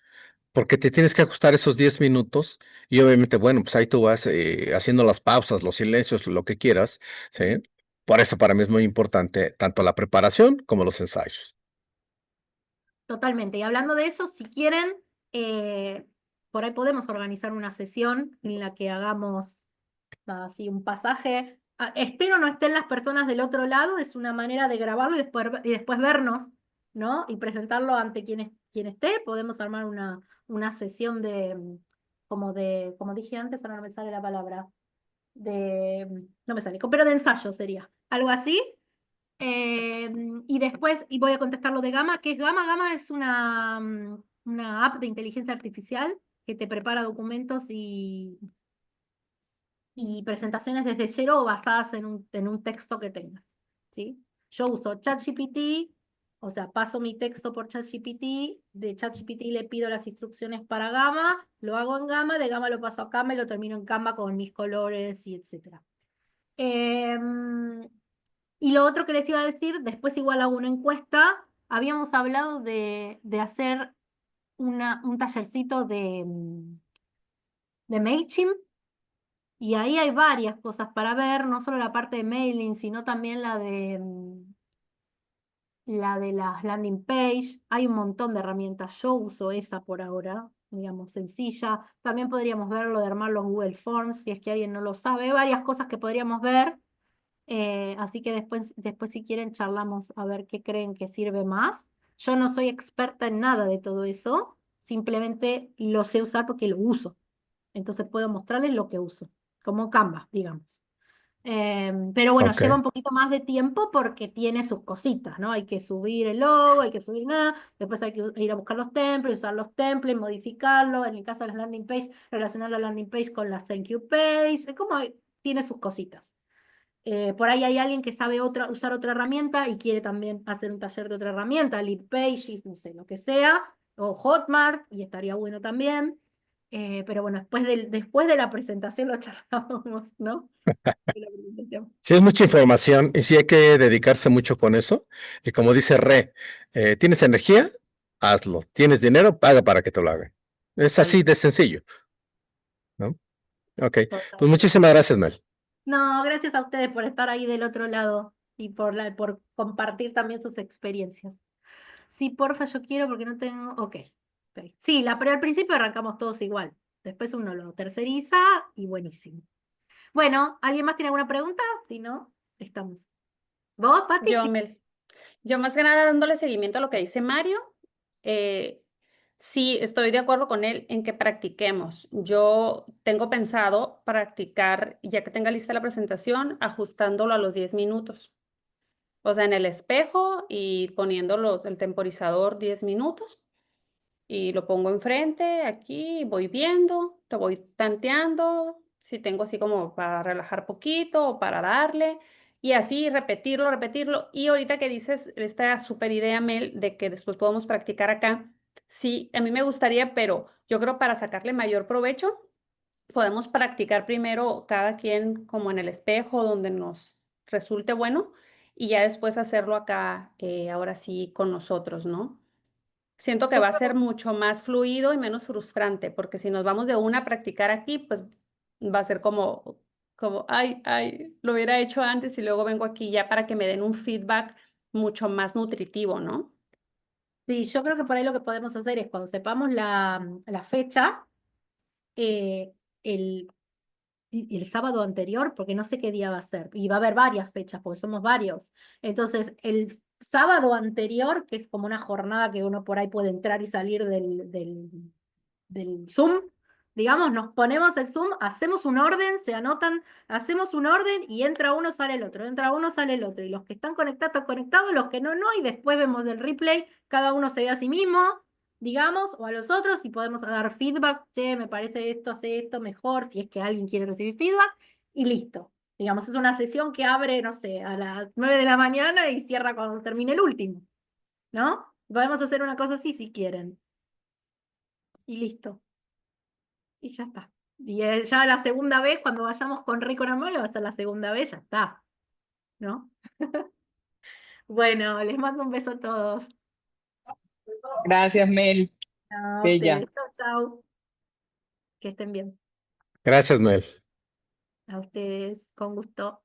Porque te tienes que ajustar esos 10 minutos y obviamente, bueno, pues ahí tú vas haciendo las pausas, los silencios, lo que quieras, ¿sí? Por eso para mí es muy importante tanto la preparación como los ensayos. totalmente. Y hablando de eso, si quieren, por ahí podemos organizar una sesión en la que hagamos así un pasaje. Estén o no estén las personas del otro lado, es una manera de grabarlo y después vernos, ¿no? Y presentarlo ante quien esté. Podemos armar una sesión como dije antes, ahora no me sale la palabra, no me sale, pero de ensayo sería. Algo así. Y después, y voy a contestar lo de Gama. ¿Qué es Gama? Gama es una app de inteligencia artificial que te prepara documentos y presentaciones desde cero basadas en un texto que tengas, ¿sí? Yo uso ChatGPT, o sea, paso mi texto por ChatGPT, de ChatGPT le pido las instrucciones para Gama, lo hago en Gama, de Gama lo paso a Canva y lo termino en Canva con mis colores y etcétera. Y lo otro que les iba a decir, después igual hago una encuesta, habíamos hablado de hacer un tallercito de MailChimp, y ahí hay varias cosas para ver, no solo la parte de mailing, sino también la de las landing page. Hay un montón de herramientas, yo uso esa por ahora, digamos, sencilla. También podríamos ver lo de armar los Google Forms, si es que alguien no lo sabe. Hay varias cosas que podríamos ver. Así que después si quieren charlamos a ver qué creen que sirve más. Yo no soy experta en nada de todo eso, simplemente lo sé usar porque lo uso. Entonces puedo mostrarles lo que uso, como Canva, digamos. Pero bueno, Ok, lleva un poquito más de tiempo porque tiene sus cositas, ¿no? Hay que subir el logo, hay que subir nada, después hay que ir a buscar los templates, usar los templates, modificarlo, en el caso de las landing page, relacionar la landing page con la thank you page, es como tiene sus cositas. Por ahí hay alguien que sabe usar otra herramienta y quiere también hacer un taller de otra herramienta, Leadpages, no sé, lo que sea, o Hotmart, y estaría bueno también. Pero bueno, después de la presentación lo charlamos, ¿no? De la presentación. sí es mucha información y sí hay que dedicarse mucho con eso. Y como dice ¿tienes energía? Hazlo. ¿Tienes dinero? Paga para que te lo hagan. Es Tal así de sencillo, ¿no? Ok, cual. pues muchísimas gracias, Mel. No, gracias a ustedes por estar ahí del otro lado y por compartir también sus experiencias. Sí, porfa, yo quiero porque no tengo. Ok. Ok. Sí, pero al principio arrancamos todos igual. Después uno lo terceriza y buenísimo. Bueno, ¿alguien más tiene alguna pregunta? Si no, estamos. ¿Vos, Pati? Yo, Sí. Mel. Yo más que nada dándole seguimiento a lo que dice Mario, sí estoy de acuerdo con él en que practiquemos. Yo tengo pensado practicar, ya que tenga lista la presentación, ajustándolo a los 10 minutos. O sea, en el espejo y poniéndolo el temporizador 10 minutos y lo pongo enfrente, aquí voy viendo, lo voy tanteando, si tengo así como para relajar poquito o para darle, y así repetirlo, repetirlo. Y ahorita que dices esta súper idea, Mel, de que después podemos practicar acá, sí, a mí me gustaría, pero yo creo para sacarle mayor provecho, podemos practicar primero cada quien como en el espejo, donde nos resulte bueno, y ya después hacerlo acá, ahora sí, con nosotros, ¿no? Siento que Yo va a creo ser mucho más fluido y menos frustrante, porque si nos vamos de una a practicar aquí, pues va a ser como, ay, lo hubiera hecho antes y luego vengo aquí ya para que me den un feedback mucho más nutritivo, ¿no? Sí, yo creo que por ahí lo que podemos hacer es cuando sepamos la fecha, eh, el, el sábado anterior, porque no sé qué día va a ser, y va a haber varias fechas, porque somos varios. Entonces, el sábado anterior, que es como una jornada que uno por ahí puede entrar y salir del Zoom, digamos, nos ponemos el Zoom, hacemos un orden, se anotan, hacemos un orden y entra uno, sale el otro, entra uno, sale el otro. Y los que están conectados, los que no, no, y después vemos del replay, cada uno se ve a sí mismo, digamos, o a los otros, y podemos dar feedback, che, me parece esto, hace esto mejor, si es que alguien quiere recibir feedback, y listo. Digamos, es una sesión que abre, no sé, a las 9 de la mañana y cierra cuando termine el último, ¿no? Podemos hacer una cosa así si quieren. Y listo. Y ya está. Y ya la segunda vez, cuando vayamos con Rico Amor, va a ser la segunda vez, ya está. ¿No? Bueno, les mando un beso a todos. Gracias, Mel. A Bella. ustedes. Chau, chau. Que estén bien. Gracias, Mel. A ustedes, con gusto.